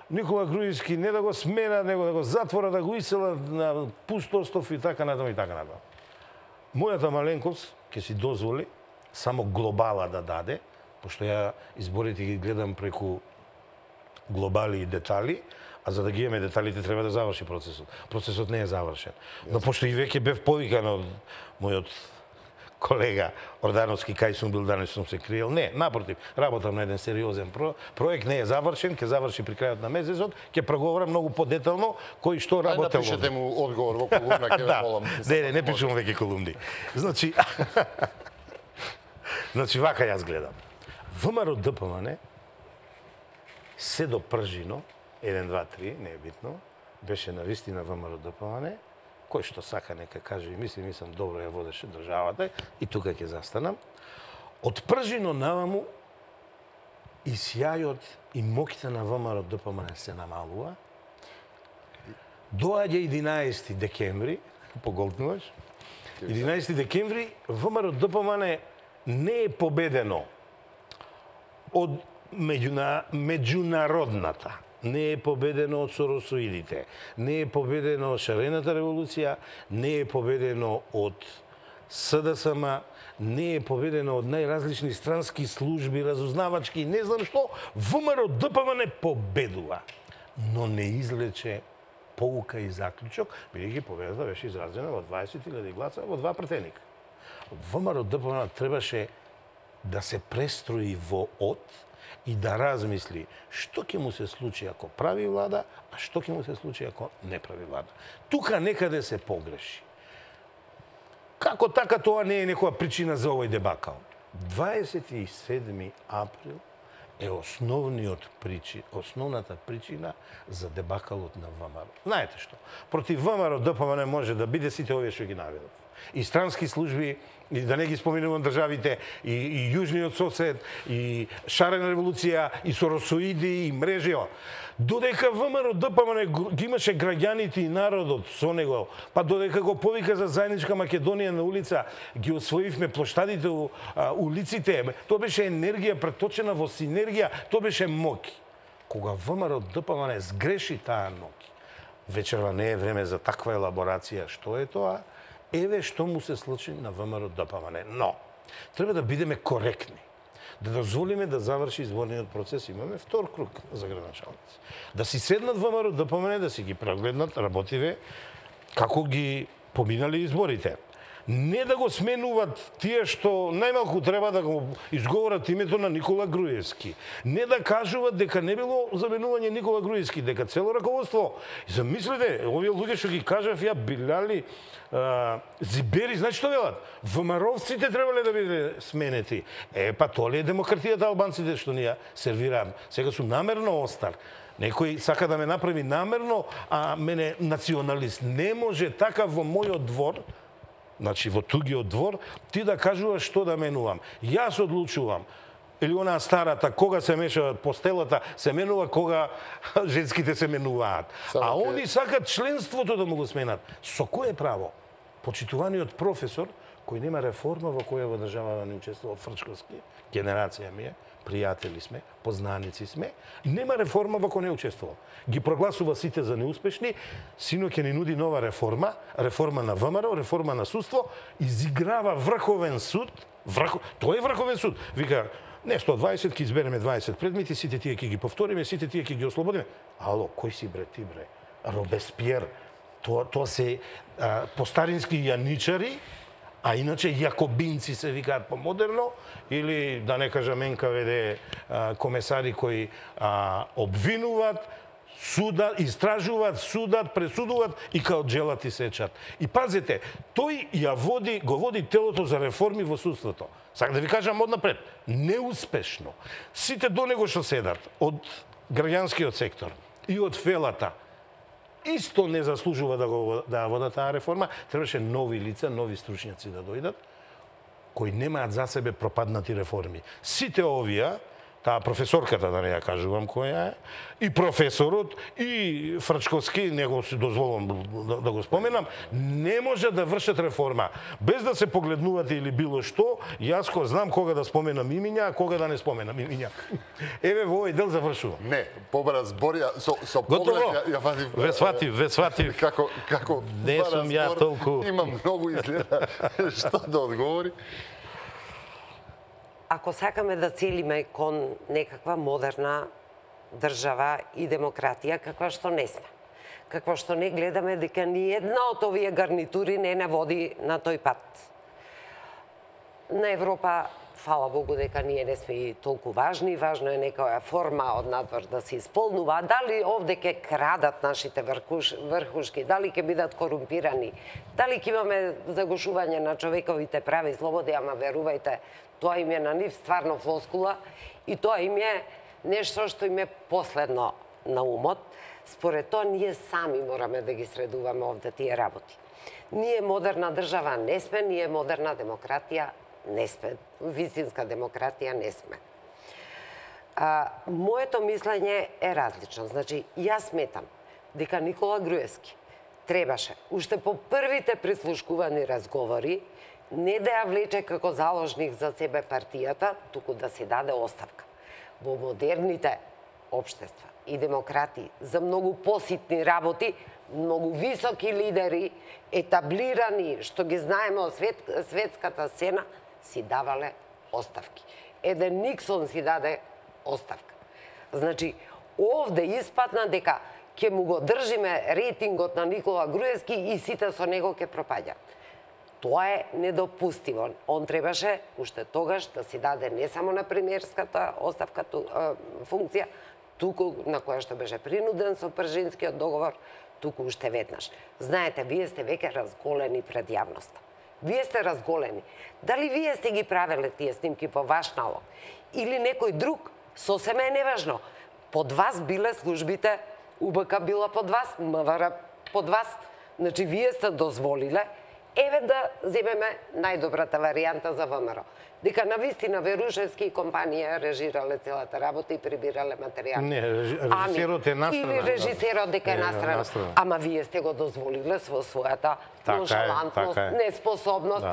Никола Груевски не да го смена, него да го затвора, да го иселат на пуст остов и така натаму и така натаму. Мојата маленкост ќе си дозволи само глобала да даде, пошто ја изборите ги гледам преку глобали и детали, а за да ги имаме деталите треба да заврши процесот. Процесот не е завршен. Но пошто и веќе бев повикан од мојот колега Ордановски, кај сум бил, данес сум се криел. Не, напротив, работам на еден сериозен проект, не е завршен, ќе заврши при крајот на месецот, ќе проговорам многу подетално кој што работел. Ајде напишете му одговор во колумна, ќе ве молам. Не пишувам веќе колумни. Значи, вака јас гледам. ВМРО ДПМН се до пржино, 1, 2, 3, не е битно, беше навистина ВМРО ДПМН, кој што сака нека каже и мислам добро ја водеше државата и тука ќе застанам. Од пржино наваму и сјајот и моќта на ВМРО ДПМН се намалува. Доаѓа 11 декември, поголтнуваш, 11 декември ВМРО ДПМН не е победено од меѓународната, не е победено од соросоидите, не е победено од шарената револуција, не е победено од СДСМ, не е победено од најразлични странски служби, разузнавачки, не знам што, ВМРО ДПМН победува, но не излече поука и заклучок, бидејќи победата беше изразена во 20.000 гласа во 2 претеника. ВМРО ДПМН требаше да се престрои во од и да размисли што ќе му се случи ако прави влада, а што ќе му се случи ако не прави влада. Тука некаде се погреши. Како така тоа не е некоја причина за овој дебакал? 27 април е основната причина за дебакалот на ВМРО. Знаете што? Против ВМРО ДПМН може да биде сите овие што ги наведов. И странски служби, и да не ги споменувам државите, и Јужниот сосед, и шарена револуција, и соросоиди, и мрежи. Додека ВМРО ДПМН ги имаше граѓаните и народот со него, па додека го повика за заедничка Македонија на улица, ги освоивме плоштадите, улиците, тоа беше енергија преточена во синергија, тоа беше моќ. Кога ВМРО ДПМН сгреши таа моќ, вечерва не е време за таква елаборација што е тоа, еве што му се случи на ВМРО ДПМН. Но, треба да бидеме коректни. Да дозволиме да заврши изборниот процес. Имаме втор круг за градоначалници. Да си седнат ВМРО ДПМН, да си ги прегледнат работиве, како ги поминали изборите. Не да го сменуват тие што најмалку треба да го изговорат името на Никола Груевски. Не да кажуваат дека не било заменување Никола Груевски, дека цело раководство. Замислете, овие луѓе што ги кажав ја, Биляли, Зибери, знаеш што велат? ВМРО-вците требале да биде сменети. Па тоа ли е демократијата албанците што ни ја сервираат? Сега сум намерно остар. Некој сака да ме направи намерно, а мене националист. Не може така во мојот двор, значи во тугиот двор, ти да кажуваш што да менувам. Јас одлучувам. Или она старата, кога се мешаат постелата, се менува кога женските се менуваат. А они сакат членството да му го сменат. Со кое право? Почитуваниот професор, кој нема реформа во која во држава не учествува Фрчковски, генерација ми е, пријатели сме, познаници сме, нема реформа во која не учествува. Ги прогласува сите за неуспешни, сино ќе ни нуди нова реформа, реформа на ВМРО, реформа на судство, изиграва врховен суд, тој е врховен суд. Вика, не 120, ќе избереме 20 предмети, сите тие ќе ги повториме, сите тие ќе ги ослободиме. Ало, кој си бре ти бре? Робеспиер. Тоа се постарински јаничари, а иначе јакобинци се викаат помодерно, или да не кажам НКВД комесари кои обвинуваат, судат, истражуваат, судат, пресудуваат и као джелати сечат. И пазете, тој го води телото за реформи во судството. Сакам да ви кажам однапред, неуспешно. Сите до него што седат, од граѓанскиот сектор и од фелата, исто не заслужува да водат таа реформа. Требаше нови лица, нови стручњаци да дојдат, кои немаат за себе пропаднати реформи. Сите овие, таа професорката, да не ја кажувам која е, и професорот, и Фрчковски, не го си дозволам да го споменам, не може да вршат реформа. Без да се погледнувате или било што, јас знам кога да споменам имиња, а кога да не споменам имиња. Еве, во овој дел завршувам. Не, побара збор, со поглед ја фатив. Ве сватив. Како не сум ја толку. Има многу изгледа што да одговори. Ако сакаме да целиме кон некаква модерна држава и демократија, каква што не сме, каква што не гледаме дека ни една од овие гарнитури не води на тој пат. На Европа, фала Богу, дека ние не сме и толку важни, важно е некоја форма од надвор да се исполнува. Дали овде ќе крадат нашите врхушки, дали ќе бидат корумпирани, дали ќе имаме загушување на човековите прави и слободи, ама верувајте, тоа им е на нив стварно флоскула и тоа им е нешто што им е последно на умот. Според тоа, ние сами мораме да ги средуваме овде тие работи. Ние модерна држава не сме, ние модерна демократија не сме. Вистинска демократија не сме. Моето мислење е различно. Значи, јас сметам дека Никола Груевски требаше, уште по првите прислушкувани разговори, не да ја влече како заложник за себе партијата, туку да се даде оставка. Во модерните општества и демократии за многу поситни работи, многу високи лидери, етаблирани, што ги знаеме од светската сцена, си давале оставки. Еден Никсон си даде оставка. Значи, овде испадна дека ќе му го држиме рейтингот на Никола Груевски и сите со него ќе пропаѓаат. Тоа е недопустиво. Он требаше уште тогаш да си даде не само на премиерската оставка функција, туку на која што беше принуден со Пржинскиот договор, туку уште веднаш. Знаете, вие сте веќе разголени пред јавноста. Вие сте разголени. Дали вие сте ги правеле тие снимки по ваш налог или некој друг, сосема е неважно. Под вас биле службите, УБК била под вас, МВР под вас. Значи, вие сте дозволиле. Еве да земеме најдобрата варијанта за ВМРО. Дека навистина Верушевски и компанија режирале целата работа и прибирале материјал. Не, режисерот е настрана. Или режисерот дека е настрана. Ама вие сте го дозволиле со својата ноншалантност, неспособност.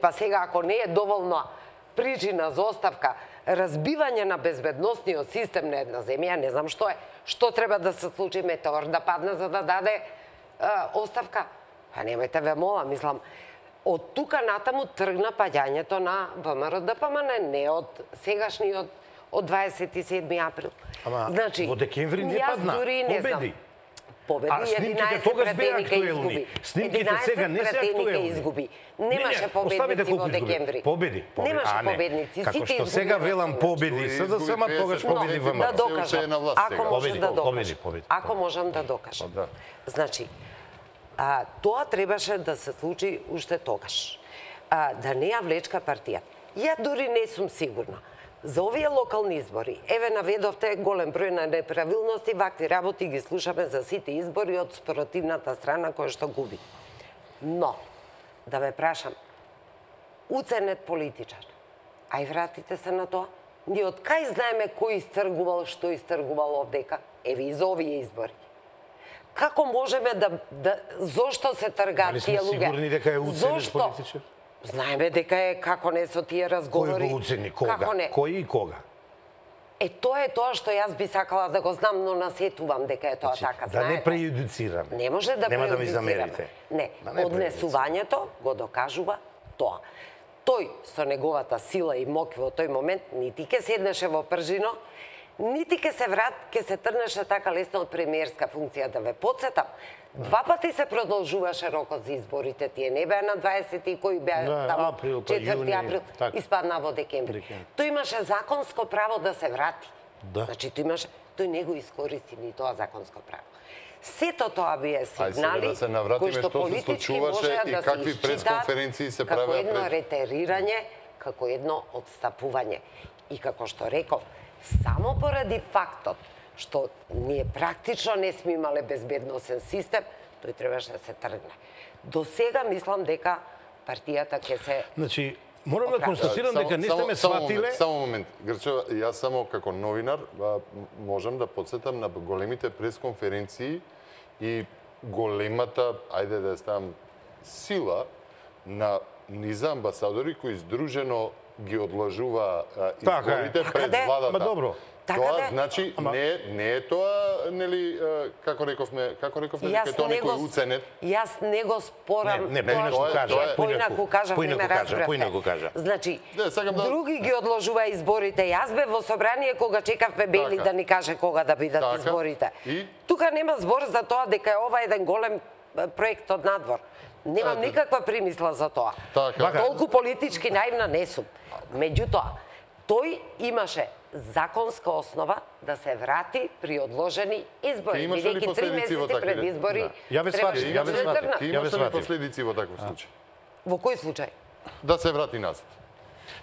Па сега, ако не е доволна причина за оставка, разбивање на безбедносниот систем на една земја, не знам што е. Што треба да се случи, метеор да падне за да даде оставка? Па немајте ве мола, мислам, од тука натаму тргна паѓањето на ВМРО-ДПМН, не од сегашниот, од 27 април. Ама во декември не падна, победи. Победи, 11 пратеника изгуби. Снимките сега не се актуелни. Немаше победници во декември. Победи. Немаше победници. Како што сега велам победи, СДСМ тогаш победи ВМРО. Да докажам, ако можам да докажам. Победи. Ако можам да докажам. Значи, тоа требаше да се случи уште тогаш. Да не ја влечка партија. Ја дури не сум сигурна. За овие локални избори, еве наведовте голем број на неправилности, вакви работи ги слушаме за сите избори од спротивната страна која што губи. Но, да ве прашам, уценет политичар, ај вратите се на тоа. Ние од кај знаеме кој истргувал, што истргувал овдека? Еве и за овие избори. Како можеме зошто се тргаат Али тие сме луѓе? сигурни дека е уценет Зошто? политичар? Знаеме дека е, како не со тие разговори. Кој го уцени? Кога? Како не? Кој и кога? Тоа е тоа што јас би сакала да го знам, но насетувам дека е тоа така. Да не знаете. преюдицираме. Не може да Нема да ми преюдицираме. замерите. Не, Да не однесувањето го докажува тоа. Тој со неговата сила и моќ во тој момент нити ке седнеше во пржино, нити ке се трнеше така лесно од премиерска функција. Да ве подсетам, 2 пати се продолжуваше рокот за изборите, тие не беа на 20 и кои беа Да, таму април, па 4 јуни, април, така. испадна во декември. Тој имаше законско право да се врати. Да. Значи тој не го искористи ни тоа законско право. Сето тоа бие Ај сега сигнали да се навратиме кои што што се политички случуваше можеа и да какви се исчитаат пресконференции се како правеа едно пред- ретерирање, како едно одстапување. И како што реков, само поради фактот што ние практично не сме имале безбедносен систем, тој требаше да се тргне. До сега мислам дека партијата ќе се... Значи, морам да констатирам дека не сте ме Само сватиле. Само момент. Грчева, јас само како новинар можам да подсетам на големите пресконференции и големата, ајде да ја ставам, сила на низа амбасадори кои здружено ги одложува Така е. изборите Така пред де. владата. Ма добро. Така Тоа де. значи не е тоа, нели, како рековме дека тоа некој уценет. Јас не го спорам. Не, тоа поинаку што кажа, ја поинаку кажав, не ме разбравте. поинаку кажа. Значи, Не, сакам да- други ги одложува изборите. Јас бев во собрание кога чекавме Бели Така. да ни каже кога да бидат Така. изборите. И? Тука нема збор за тоа дека е ова еден голем проект од надвор. Немам Ете. никаква примисла за тоа. Така. Толку политички наивна не сум. Меѓутоа, тој имаше законска основа да се врати при одложени избори. Ќе имаше ли Бидејќи 3 последици во месеци такви? пред избори Да. Ја ве требаше сватив, да ја ве се сватив. тргнат. Ќе Ја ве имаше ли сватив. последици во таков случај? Во кој случај? Да се врати назад.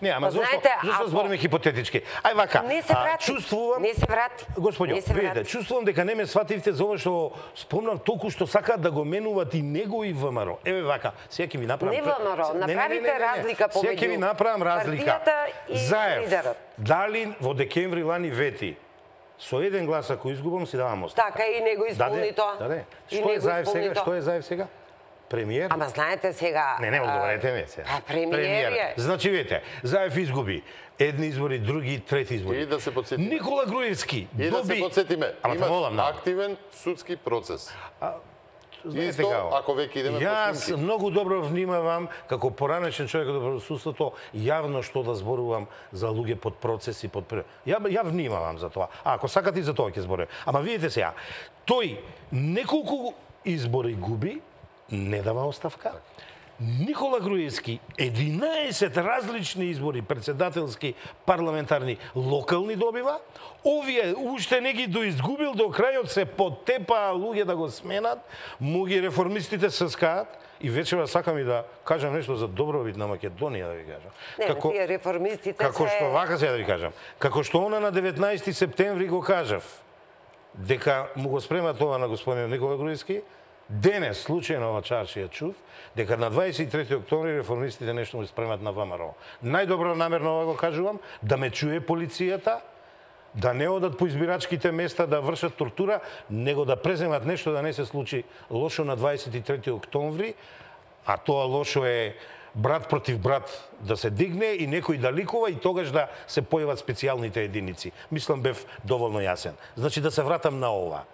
Не, ама Па зошто знаете, зошто ако- збориме хипотетички? Ај вака. Не се врати. Чувствувам Не се врати. Господјо, Не се видите, врати. чувствувам дека не ме свативте за ова што спомнав толку што сакаат да го менуваат и него и ВМРО. Еве вака, сега ќе ви направам... Не ВМРО, направите разлика Сега ќе ви помеѓу направам разлика. партијата и Заев, лидерот. дали во декември лани вети со еден глас ако изгубам си давам оставка. Така и него исполни тоа. Да. И Што е него Заев исполни сега? тоа. Што е Заев сега? Премиер? Ама знаете сега... Не одговорете ме сега. Премиер е. Значи, видите, Заев изгуби едни избори, други, трети избори. И да се подсетиме. Никола Груевски И да се подсетиме, Ама те молам, има на. активен судски процес. Знаете Исто, како? ако веќе идеме по Јас снимки. многу добро внимавам, како поранешен човек од правосудството, јавно што да зборувам за луѓе под процес и под... Ја внимавам за тоа. А ако сакате и за тоа ќе зборувам. Ама видите сега, тој неколку избори губи, не дава оставка. Никола Груевски 11 различни избори, председателски, парламентарни, локални добива. Овие уште не ги доизгубил, до крајот се потепаа луѓе да го сменат, му ги реформистите се скаат. И вечера сакам и да кажам нешто за добробит на Македонија, да ви кажам. Не, тие реформистите како се... што вака сега да ви кажам, како што она на 19 септември го кажав, дека му го спрема тоа на господин Никола Груевски, денес случајно во чаршија чув дека на 23 октомври реформистите нешто му спремат на ВМРО. Најдобро намерно ова го кажувам, да ме чуе полицијата, да не одат по избирачките места да вршат тортура, него да преземат нешто да не се случи лошо на 23 октомври, а тоа лошо е брат против брат да се дигне и некој да ликува и тогаш да се појават специјалните единици. Мислам бев доволно јасен. Значи да се вратам на ова.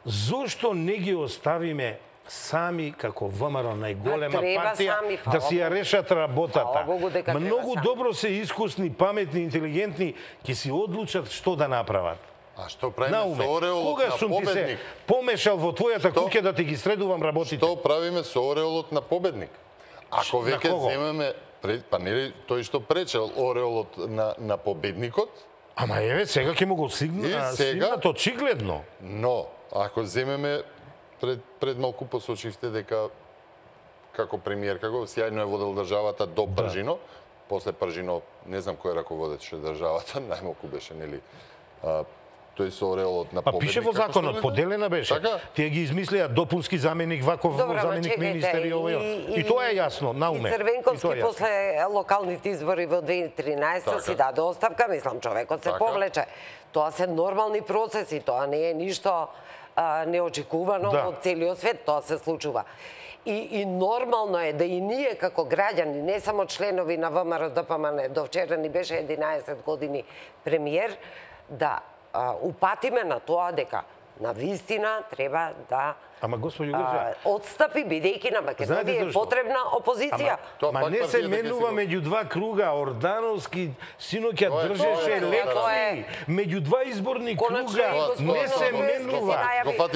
Зошто не ги оставиме сами како ВМРО најголема Треба партија сами, фала да си ја решат работата? Фала Богу дека треба Многу сами. добро се искусни, паметни, интелигентни, ќе си одлучат што да направат. А што правиме Науме, со ореолот кога на сум ти се победник? помешал во твојата куќа да ти ги средувам работите? Што правиме со ореолот на победник? Ако На веќе кого? земеме па нели тој што пречел ореолот на победникот, Ама еве, сега ќе му го И сигнат сега? очигледно. но ако земеме пред малку посочивте дека како премиер, како сјајно е водел државата до бржино, после Пржино, не знам кој раководеше државата, најмалку беше, нели, тој со ореолот на Па победник. пише во законот, поделена беше. Така? Тие ги измислија допунски заменик ваков, заменик министер и овој. И тоа е јасно, науме. И Црвенковски после локалните избори во 2013 си даде оставка, мислам, човекот се повлече. Тоа се нормални процеси, тоа не е ништо неочекувано од целиот свет, тоа се случува. И нормално е да и ние како граѓани, не само членови на ВМРО ДПМН, до вчера ни беше 11 години премиер, да упатиме на тоа дека на вистина треба да одстапи, бидејќи на Македонија е потребна опозиција. Ма не се менува меѓу два круга. Ордановски синоќа држеше лекции меѓу два изборни круга. Не се менува.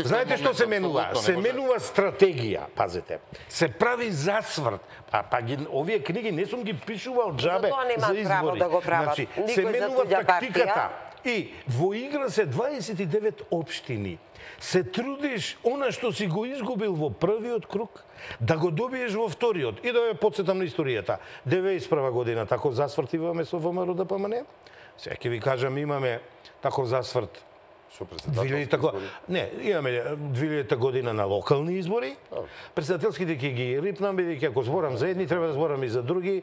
Знаете што се менува? Се менува стратегија, пазете. Се прави засврт. Па овие книги не сум ги пишувал џабе за избори. Значи, се менува тактиката. И во игра се 29 општини. Се трудиш она што си го изгубил во првиот круг, да го добиеш во вториот. И да ја подсетам на историјата. 91 година таков засврт имаме со ВМРО ДПМН. Сега ќе ви кажам, имаме таков засврт со председателски избори. Не, имаме 2000 година на локални избори. Председателските ќе ги рипнам, бидејќи ако зборам за едни, треба да зборам и за други.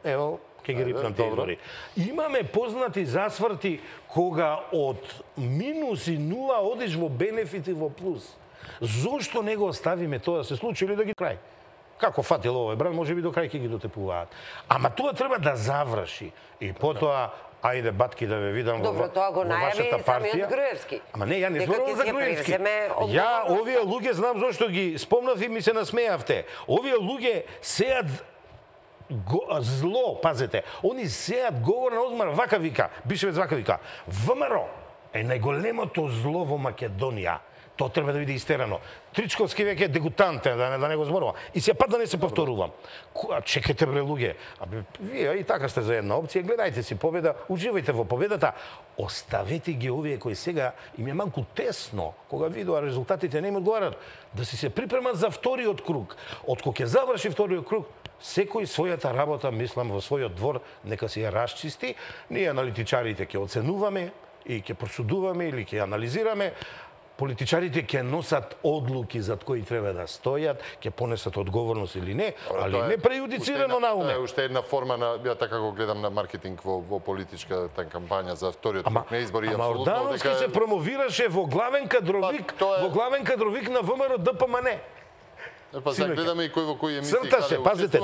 Ево, ќе ги рипнам тие избори. Имаме познати засврти кога од минус и нула одиш во бенефит и во плюс. Зошто не го оставиме тоа да се случи или да ги крај? Како фатил овој бран, може би до крај ќе ги дотепуваат. Ама тоа треба да заврши. И потоа, ајде батки да ве видам во вашата партија. Добро, тоа го најави самиот Груевски. Ама не, ја не зборувам за Груевски. Ја овие луѓе знам зошто ги спомнав и ми се насмеавте. Овие луѓе сеат зло, пазете. Они сеат говор на озмар, вака вика, Бишевец вака вика. ВМРО е најголемото зло во Македонија. Тоа треба да биде истерано. Тричковски веќе е дегутантен, да не го зборува. И се пат да не се повторувам. Чекайте бре луѓе. Вие и така сте за една опција, гледајте си победа, уживајте во победата. Оставете ги овие кои сега им е малку тесно, кога видува резултатите не им одговарат, да си се припремат за вториот круг. Од кога ќе заврши вториот круг, секој својата работа, мислам, во својот двор, нека си ја расчисти. Ние аналитичарите ќе оценуваме и ќе просудуваме или ќе анализираме. Политичарите ќе носат одлуки за кои треба да стојат, ќе понесат одговорност или не, али не прејудицирано на уме. Тоа е уште една форма на, ја така го гледам, на маркетинг во политичката кампања за вториот круг на избори. Ама Ордановски се промовираше во главен кадровик на ВМРО ДПМН. Па сега гледаме и кој во кој емисија црташе, пазете,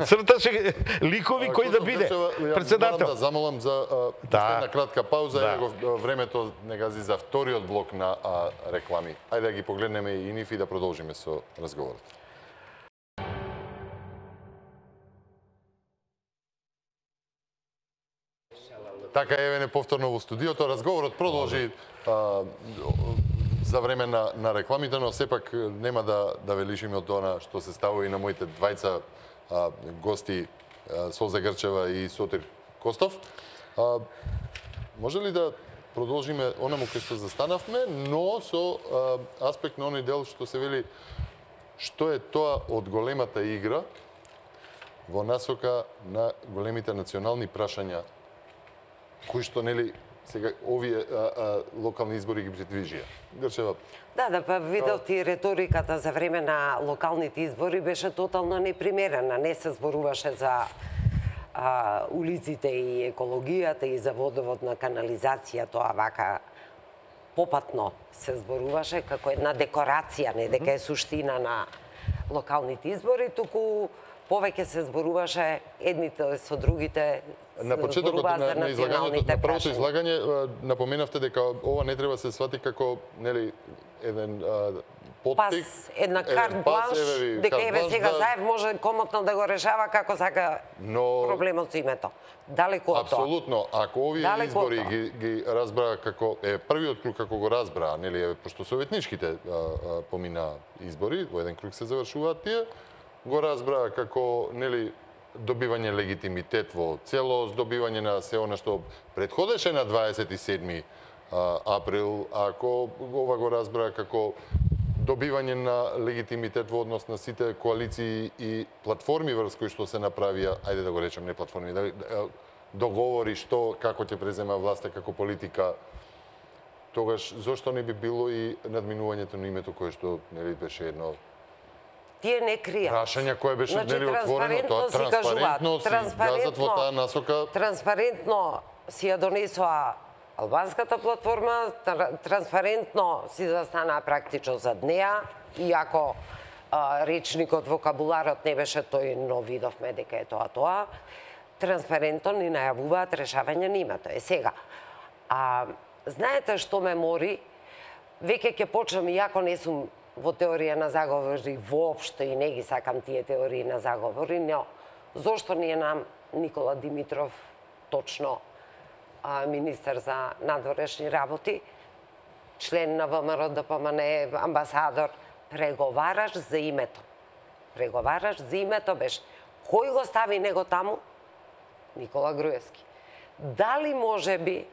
црташе ликови кој да биде председател. Морам да замолам за една кратка пауза, времето негази за вториот блок на реклами. Ајде да ги погледнеме и нив и да продолжиме со разговорот. Така еве повторно во студиото, разговорот продолжи за време на рекламите, но сепак нема да ве лишиме од тоа што се ставува и на моите двајца гости Солза Грчева и Сотир Костов. Може ли да продолжиме онаму кај што застанавме, но со аспект на оној дел што се вели што е тоа од големата игра во насока на големите национални прашања кои што нели сега овие локални избори ги предвижија. Грчева. Да, па видовте и реториката за време на локалните избори беше тотално непримерена. Не се зборуваше за улиците и екологијата и за водоводна канализација, тоа вака попатно се зборуваше како една декорација, не дека е суштина на локалните избори, туку повеќе се зборуваше едните со другите. На почетокот на излагањето, на првото излагање, напоменавте дека ова не треба се свати како нели еден поттик, една карт бланш, дека еве сега Заев може комотно да го решава како сака проблемот со името. Далеку од тоа. Апсолутно, ако овие избори ги разбраа како првиот круг како го разбраа, нели пошто советничките помина избори, во еден круг се завршуваат тие, го разбраа како нели добивање легитимитет во целост, добивање на се она што претходеше на 27 април, ако ова го разбра како добивање на легитимитет во однос на сите коалиции и платформи врз кои што се направија, ајде да го речем не платформи, договори што како ќе презема власта како политика, тогаш зошто не би било и надминувањето на името кое што нели беше едно Тие не кријат. прашање кое беше нели отворено, транспарентно тоа транспарентно си газат во таа насока. Транспарентно си ја донесоа албанската платформа, транспарентно си застанаа практично зад неа, иако речникот, вокабуларот не беше тој, но видовме дека е тоа. Транспарентно ни најавуваат решавање на името. Сега, знаете што ме мори? Веќе ќе почнам, иако не сум во теорија на заговори воопшто и не ги сакам тие теории на заговори, но зошто не е нам Никола Димитров точно министер за надворешни работи, член на ВМРО ДПМН, амбасадор, преговараш за името. Преговараш за името беше. Кој го стави него таму? Никола Груевски. Дали може би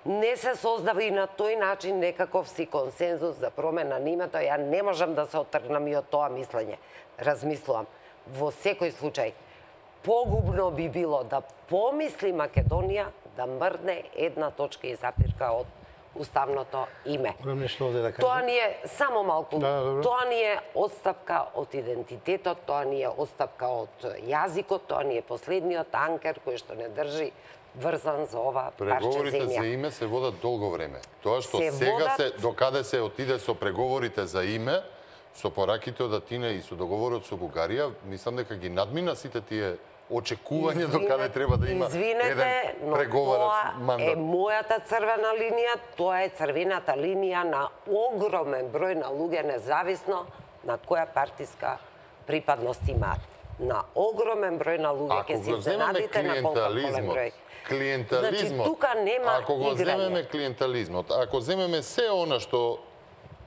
не се создава и на тој начин некаков си консензус за промена на името? Ја не можам да се отргнам и од тоа мислење. Размислувам. Во секој случај, погубно би било да помисли Македонија да мрдне една точка и запирка од уставното име. Морам нешто овде да кажам. Тоа ни е само малку. Да, тоа ни е отстапка од идентитетот, тоа ни е отстапка од јазикот, тоа ни е последниот анкер кој што не држи врзан за ова парче земја. Преговорите за име се водат долго време. Тоа што сега се докаде се отиде со преговорите за име, со пораките од Атина и со договорот со Бугарија, мислам дека ги надмина сите тие очекување до каде треба да има еден преговарач мандат. Тоа е мојата црвена линија, тоа е црвената линија на огромен број на луѓе, независно на која партиска припадност имаат. На огромен број на луѓе ќе се изненадите на колку голем број. Клиентализмот. Значи, тука нема ако го играње. земеме клиентализмот, ако земеме се она што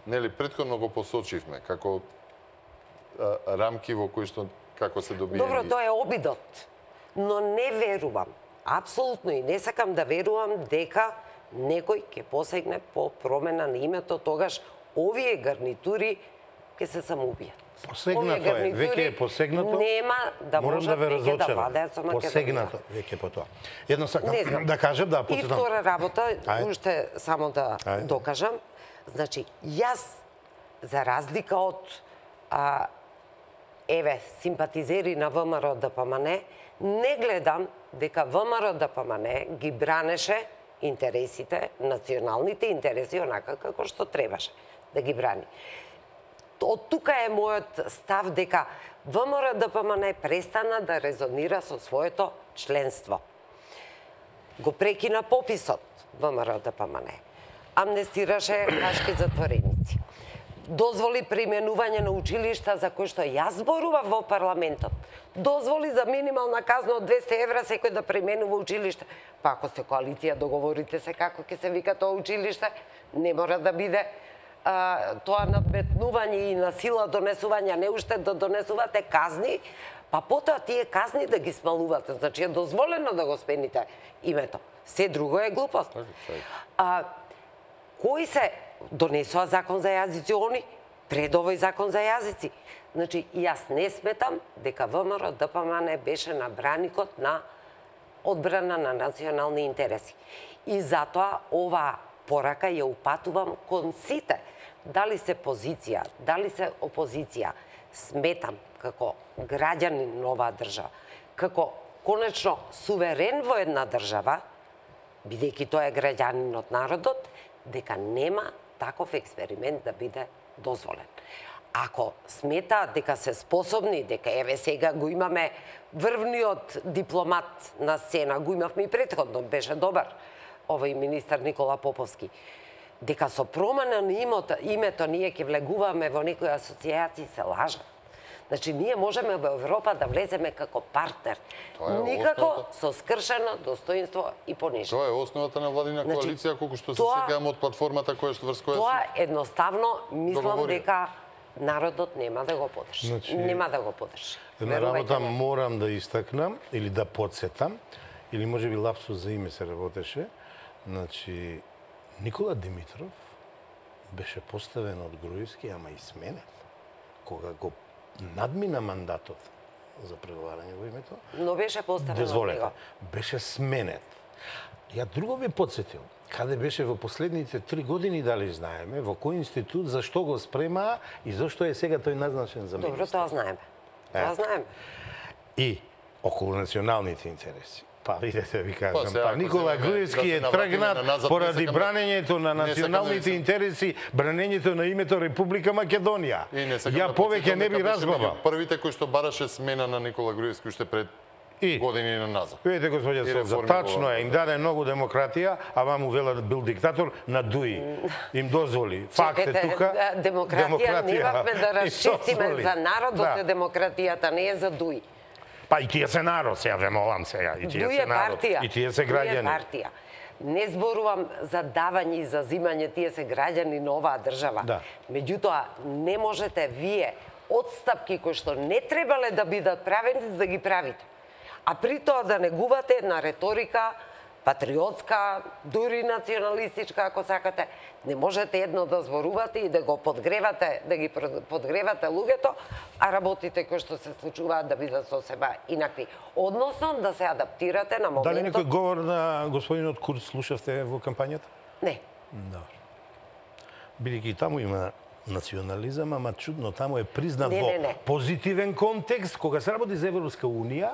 нели претходно го посочивме како рамки во кои што како се добија. Добро, тоа е обидот, но не верувам, апсолутно и не сакам да верувам дека некој ќе посегне по промена на името, тогаш овие гарнитури ќе се самоубијат. Посегнато е, веќе е посегнато. Нема да можат веќе да владеат со Македонија. Посегнато веќе по тоа. Едно сакам да кажам, да И втора работа, уште само да докажам. Значи, јас, за разлика од симпатизери на ВМРО ДПМН, не гледам дека ВМРО ДПМН ги бранеше интересите, националните интереси, онака како што требаше да ги брани. Од тука е мојот став дека ВМРО ДПМН престана да резонира со своето членство. Го прекина пописот ВМРО ДПМН. Амнестираше хашки затвореници. Дозволи применување на училишта за кои што јас зборував во парламентот. Дозволи за минимална казна од 200 евра секој да применува училиште. Па ако сте коалиција, договорите се како ќе се вика тоа училиште. Не мора да биде тоа надметнување и на сила донесување, не уште да донесувате казни, па потоа тие казни да ги смалувате. Значи е дозволено да го смените името. Се друго е глупост. Кои се донесоа закон за јазици они, пред овој закон за јазици. Значи, јас не сметам дека ВМРО ДПМН беше на браникот на одбрана на национални интереси. И затоа оваа порака ја упатувам кон сите. Дали се позиција, дали се опозиција, сметам како граѓанин на оваа држава, како конечно суверен во една држава, бидејќи тој е граѓанин од народот, дека нема таков експеримент да биде дозволен. Ако сметаат дека се способни, дека еве сега го имаме врвниот дипломат на сцена, го имавме и претходно, беше добар овој министар Никола Поповски, дека со промена на името ние ќе влегуваме во некои асоцијации, се лажат. Значи, ние можеме во Европа да влеземе како партнер. Никако со скршено достоинство и понижение. Тоа е основата на владина коалиција, колку што се сегам од платформата која што врз која тоа едноставно мислам дека народот нема да го подржи. Значи, нема да го подржи. Една работа морам да истакнам или да подсетам, или може би лапсус за име се работеше. Значи, Никола Димитров беше поставен од Груевски, ама и сменет. Кога го надмина мандатот за преговарање во името, Но беше поставен од дозволете, него. беше сменет. Ја друго би подсетил. Каде беше во последните 3 години, дали знаеме, во кој институт, зашто го спрема и зашто е сега тој назначен за Добро, министар. тоа знаеме. Тоа знаеме. И околу националните интереси. Па видете, ви кажам, сега, па ако Никола земеме Груевски да е се навратиме тргнат назад, поради не сакам бранењето на не сакам националните да интереси, бранењето на името Република Македонија. И не сакам Ја да повеќе потсетам не би дека беше разбавал. меѓу првите кој што бараше смена на Никола Груевски уште пред И години на назад. видите, господја И Солза, реформи тачно во- е, им даде многу демократија, а вам увела бил диктатор на Дуи. Им дозволи. Факт е Чекайте, тука. демократија не бавме да им расчистиме дозволи. за народот Да. е демократијата, не е за Дуи. Па и тие се народ, сега ве молам сега. И тие Дуи се е народ. партија. И тие се Дуи е граѓани. партија. Не зборувам за давање и за зимање, тие се граѓани на оваа држава. Да. Меѓутоа, не можете вие одстапки кои што не требале да бидат правени, да ги правите. А при тоа да негувате една реторика, патриотска, дури националистичка, ако сакате. Не можете едно да зборувате и да го подгревате, да ги подгревате луѓето, а работите кои што се случуваат да бидат сосема инакви. Односно, да се адаптирате на моментот. Дали некој говор на господинот Курц слушавте во кампањата? Не. Да. Бидејќи и таму има национализам, ама чудно, таму е признат Не, во не, не. позитивен контекст, кога се работи за Европска Унија,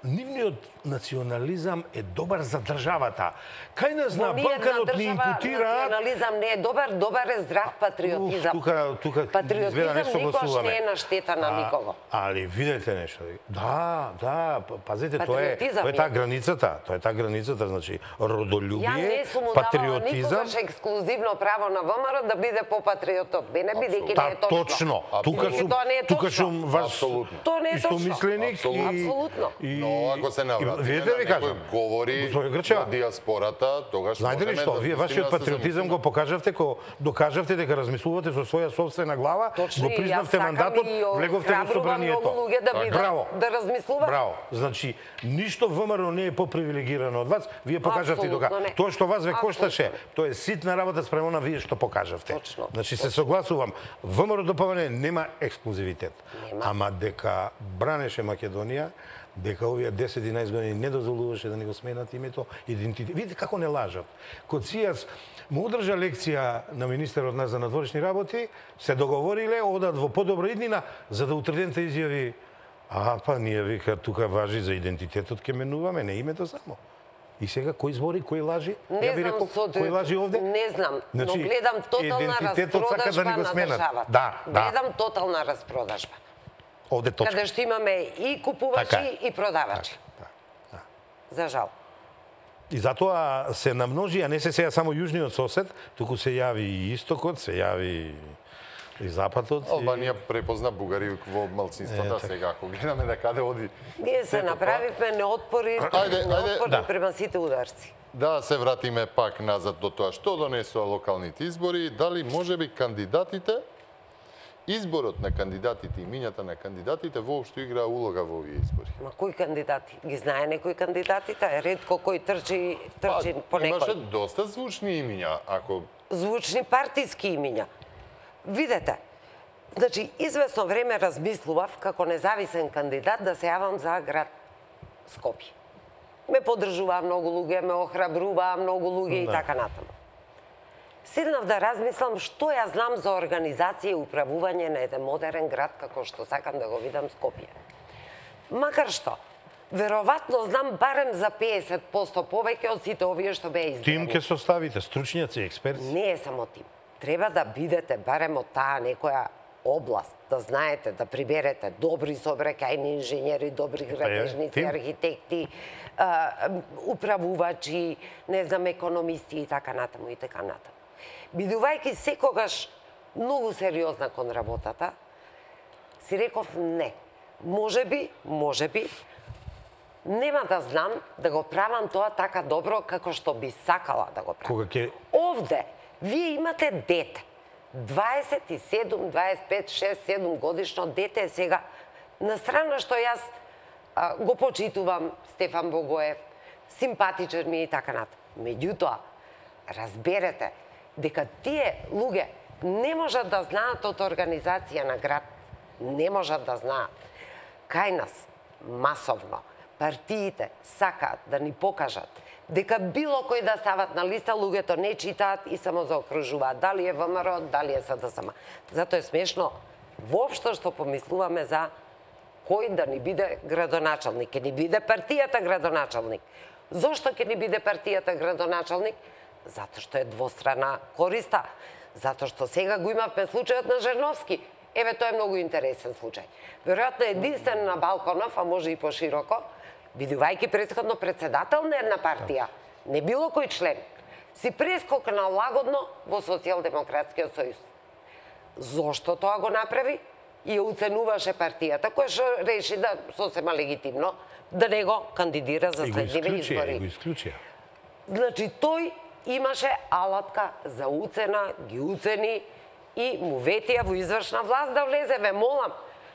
нивниот национализам е добар за државата. Кај нас на Во ни една Балканот ни држава импутираат. национализам не е добар, добар е здрав патриотизам. Тука изгледа не Патриотизам никош согласуваме. не е на штета на никого. Али видете нешто. Да, пазете, тоа е Патриотизам таа е. границата, тоа е таа границата, значи Ја родолюбие, не сум му давала патриотизам. никогаш ексклузивно право на ВМРО да биде по патриотот. Мене бидејќи не е точно. Точно. Апсолутно. Тоа не е Тука точно. сум ваш Апсолутно. Тоа не е точно. истомисленик Апсолутно. Апсолутно. Но ако се навратиме видите ли на кажам, некој говори Господи Грча, на диаспората, тогаш знаете ли можеме што? да Вие пустиме вашиот да се патриотизам замислиме. го покажавте, кога докажавте дека размислувате со своја собствена глава, Точно, го и признавте јас сакам мандатот, и влеговте во охрабрувам собранието. многу луѓе да бидат, Браво. да размислуваат. Браво. Значи, ништо ВМРО не е попривилегирано од вас. Вие покажавте Апсолутно дека не. тоа што вас ве кошташе, Апсолутно. тоа е ситна работа спрема на вие што покажавте. Точно. Значи се согласувам, ВМРО ДПМН нема ексклузивитет. Нема. Ама дека бранеше Македонија, дека овие 10-11 години не дозволуваше да не го сменат името, идентитет. Видите како не лажат. Коцијас му одржа лекција на министерот на за надворешни работи, се договориле, одат во подобра иднина, за да утредента изјави па ние вика тука важи за идентитетот ке менуваме, не името само. И сега кој збори, кој лажи? Не Ја би знам рекол, со кој лажи овде? Не знам, но Значи, гледам тотална идентитетот сака да распродажба ни го на сменат. државата. Да. Гледам тотална распродажба. Овде точка. Каде што имаме и купувачи Така е. и продавачи. За жал. И затоа се намножи, а не се сега само јужниот сосед, туку се јави и истокот, се јави и западот. Албанија препозна бугари во малцинствата така. сега, ако гледаме да каде оди. Ние се сето тоа. направивме неотпори, Ајде, да. према сите ударци. Да се вратиме пак назад до тоа што донесоа локалните избори, дали можеби кандидатите, изборот на кандидатите и имињата на кандидатите воопшто играа улога во овие избори. Ма кои кандидати? Ги знае некои кандидатите? Ретко кој трчи по Имаше некој. доста звучни имиња, ако Звучни партиски имиња. Видете, значи, известно време размислував како независен кандидат да се јавам за град Скопје. Ме поддржуваа многу луѓе, ме охрабруваа многу луѓе и така натаму. Седнав да размислам што ја знам за организација и управување на еден модерен град како што сакам да го видам Скопје. Макар што, веројатно знам барем за 50% повеќе од сите овие што беа избрани. Тим ќе составите, стручњаци, експерти. Не е само тим. Треба да бидете барем од таа некоја област, да знаете, да приберете добри сообраќајни инженери, добри градежници, тим. архитекти, управувачи, не знам, економисти и така натаму и така натаму. Бидувајќи секогаш многу сериозна кон работата, си реков не. Можеби, нема да знам да го правам тоа така добро како што би сакала да го правам. Кога ќе Овде, вие имате дете. 27, 25, 6, 7 годишно дете е сега. На страна што јас го почитувам Стефан Богоев, симпатичен ми е и така натаму. Меѓутоа, разберете, дека тие луѓе не можат да знаат од организација на град, не можат да знаат. Кај нас, масовно, партиите сакаат да ни покажат дека било кој да стават на листа, луѓето не читаат и само заокружуваат. Дали е ВМРО, дали е СДСМ. Затоа е смешно воопшто што помислуваме за кој да ни биде градоначалник. Ке ни биде партијата градоначалник. Зошто ке ни биде партијата градоначалник? Затоа што е двострана користа. Затоа што сега го имавме случајот на Жерновски. Еве, тоа е многу интересен случај. Веројатно единствен на Балканов, а може и пошироко, бидувајќи претходно председател на една партија, не било кој член, си прескокна лагодно во Социјалдемократскиот сојуз. Зошто тоа го направи? И ја уценуваше партијата, која што реши да сосема легитимно да не го кандидира за следниве избори. И го исклучија. Значи, тој имаше алатка за уцена, ги уцени и му ветија во извршна власт да влезе. Ве молам,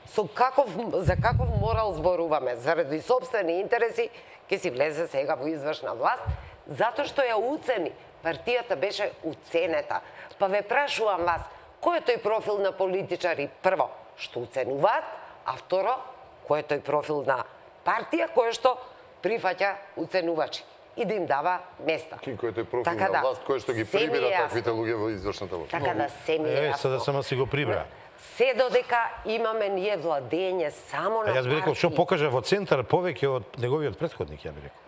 за каков морал зборуваме? Заради собствени интереси ќе си влезе сега во извршна власт, затоа што ја уцени. Партијата беше уценета. Па ве прашувам вас, кој е тој профил на политичари? Прво, што уценуваат, а второ, кој е тој профил на партија која што прифаќа уценувачи и да им дава места. Кој е тој профил на власт кој што ги прибира таквите луѓе во извршната власт? Така да се ми е Сега да само си го прибра. Се додека имаме ние владење само на партија. Јас би рекол што покажа во центар повеќе од неговиот претходник, ја би рекол.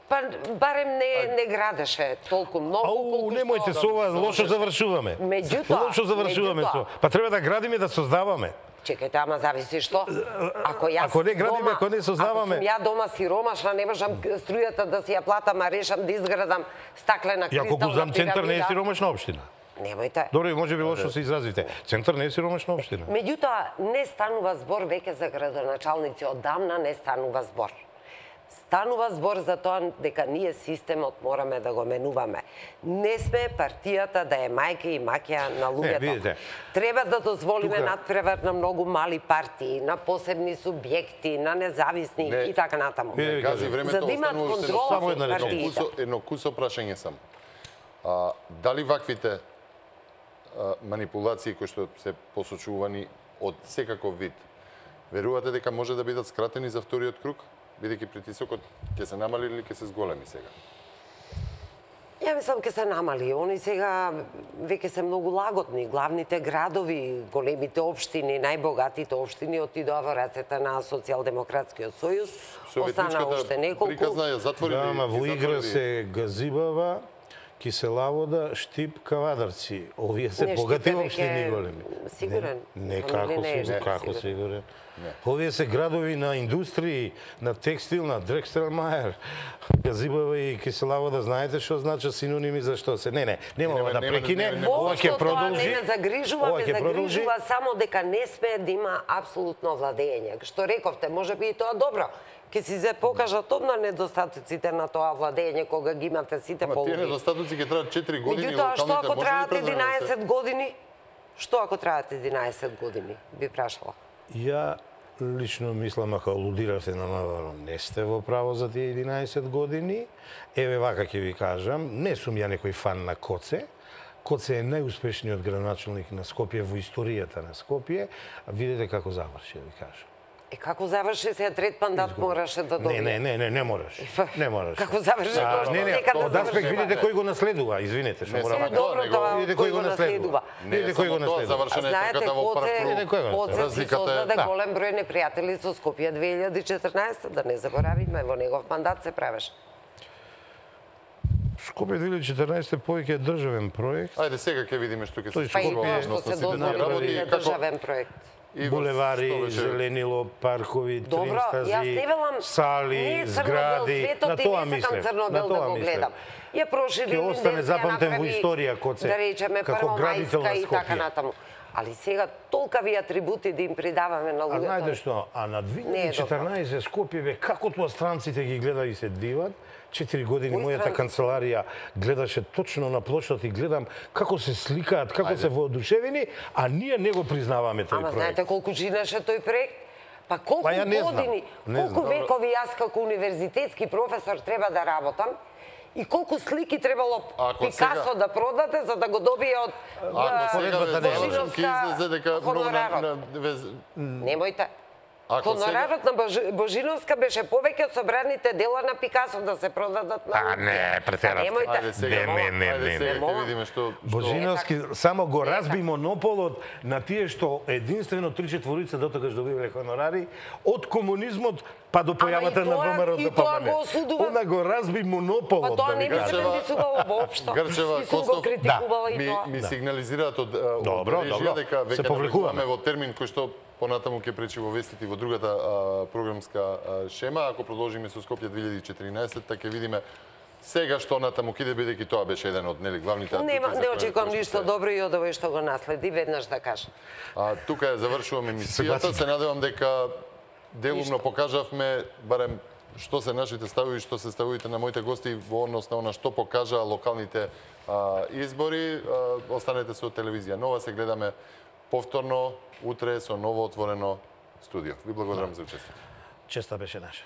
Па барем не градеше толку многу колку немојте со ова, лошо завршуваме. Лошо завршуваме со. Па треба да градиме, да создаваме. Чекајте, ама зависи што. Ако не градиме, ако не создаваме. Ако сум ја дома сиромашна, не можам струјата да си ја платам, а решам да изградам стаклена кристална пирамида. Ја колку знам, центар не е пирамида. сиромашна општина. Немојте. Добро, може би лошо се изразите. Центар не е сиромашна општина. Меѓутоа, не станува збор веќе за градоначалници, одамна не станува збор. Станува збор за тоа дека ние системот мораме да го менуваме. Не сме партијата да е мајка и маќа на луѓето. Треба да дозволиме надпревар на многу мали партии, на посебни субјекти, на независни и така натаму. Гази времето, за да имат контрола со партиите. Едно кусо прашање само. Дали ваквите манипулации кои што се посочувани од секаков вид, верувате дека може да бидат скратени за вториот круг? Бидејќи притисокот ќе се намали или ќе се зголеми сега? Ја мислам ќе се намали. Они сега веќе се многу лагодни. Главните градови, големите општини, најбогатите општини отидоа во рацете на Социјалдемократскиот сојуз. Остана уште неколку. Приказна ја затворили. Да, ама во игра се Газибава, Киселавода, Штип, Кавадарци. Овие се богати општини големи. Сигурен? Не, како сигурен. Овие се градови на индустрии, на текстил, на Дрекстелмајер, Газибава и Киселавода, знаете што значат синоними за што се? Не, нема да прекине. Ова ќе продолжи. Не загрижува, ме загрижува само дека не смее да има апсолутно владење. Што рековте, може би и тоа добро. Ке си се покажат одма недостатоците на тоа владење кога ги имате сите полуги. Тие недостатоци ќе траат 4 години. Меѓутоа, што ако траат 11 години? Што ако траат 11 години? Би прашала. Ја лично мислам, ако алудиравте на Наваро, не сте во право за тие 11 години. Еве вака ќе ви кажам, не сум ја некој фан на Коце. Коце е најуспешниот градоначалник на Скопје во историјата на Скопје, а видите како заврши, ви кажам. Како заврши сега трет мандат мораше да добие? Не мораш. Не мораш. Како заврши тоа? Од аспект видите кој го наследува, извинете, што морам. Добро тоа кој го наследува. Видите кој го наследува. Знаете, Коце си создаде голем број непријатели со Скопје 2014, да не заборавиме, во негов мандат се правеше. Скопје 2014 повеќе е државен проект. Ајде сега ќе видиме што ќе се случи. Па и тоа што се дозволи државен проект. Булевари, зеленило, паркови, тринстази, сали, згради, на тоа мислев. Ја прошири ќе остане запамтен во историја Коце, да речеме Првомајска и така натаму. Али сега толкави атрибути да им придаваме на луѓето. А знаете што, а на 2014 Скопје бе како тоа странците ги гледа и се диват. 4 години мојата канцеларија гледаше точно на плошот и гледам како се сликаат, како се воодушевени, а ние не го признаваме тој проект. Ама знаете колку чинеше тој проект? Па колку години, колку векови јас како универзитетски професор треба да работам и колку слики требало Ако Пикасо сега- да продаде за да го добие од Ако сега ве завршам, ќе излезе дека многу хонорарот. Немојте. Хонорарот на Божиновска беше повеќе од собраните дела на Пикасо да се продадат на аукција. не, претеравте. Немојте. Ајде сега, Не. ајде сега ќе видиме што... Божиновски само го разби монополот на тие што единствено 3/4 дотогаш добивале хонорари од комунизмот па до појавата на ВМРО и да тоа го осудувам. Она го разби монополот. Па тоа да не ви ми се кажам. приписувало воопшто. Грчева, И сум го Костов, критикувала и тоа. ми сигнализираат од Добро, режија добро. дека Се веќе повлекуваме. навлегуваме во термин кој што понатаму ќе пречи во вестите во другата програмска шема. Ако продолжиме со Скопје 2014, ќе видиме сега што натаму киде, бидејќи тоа беше еден од главните атути. Не очекувам ништо добро и од овој што го наследи, веднаш да кажам. Тука ја завршуваме емисијата. Се надевам дека делумно покажавме барем што се нашите ставови, што се ставовите на моите гости во однос на она што покажаа локалните избори. Останете со телевизија Нова, се гледаме повторно утре со ново отворено студио. Ви благодарам за учествие. Честа беше наша.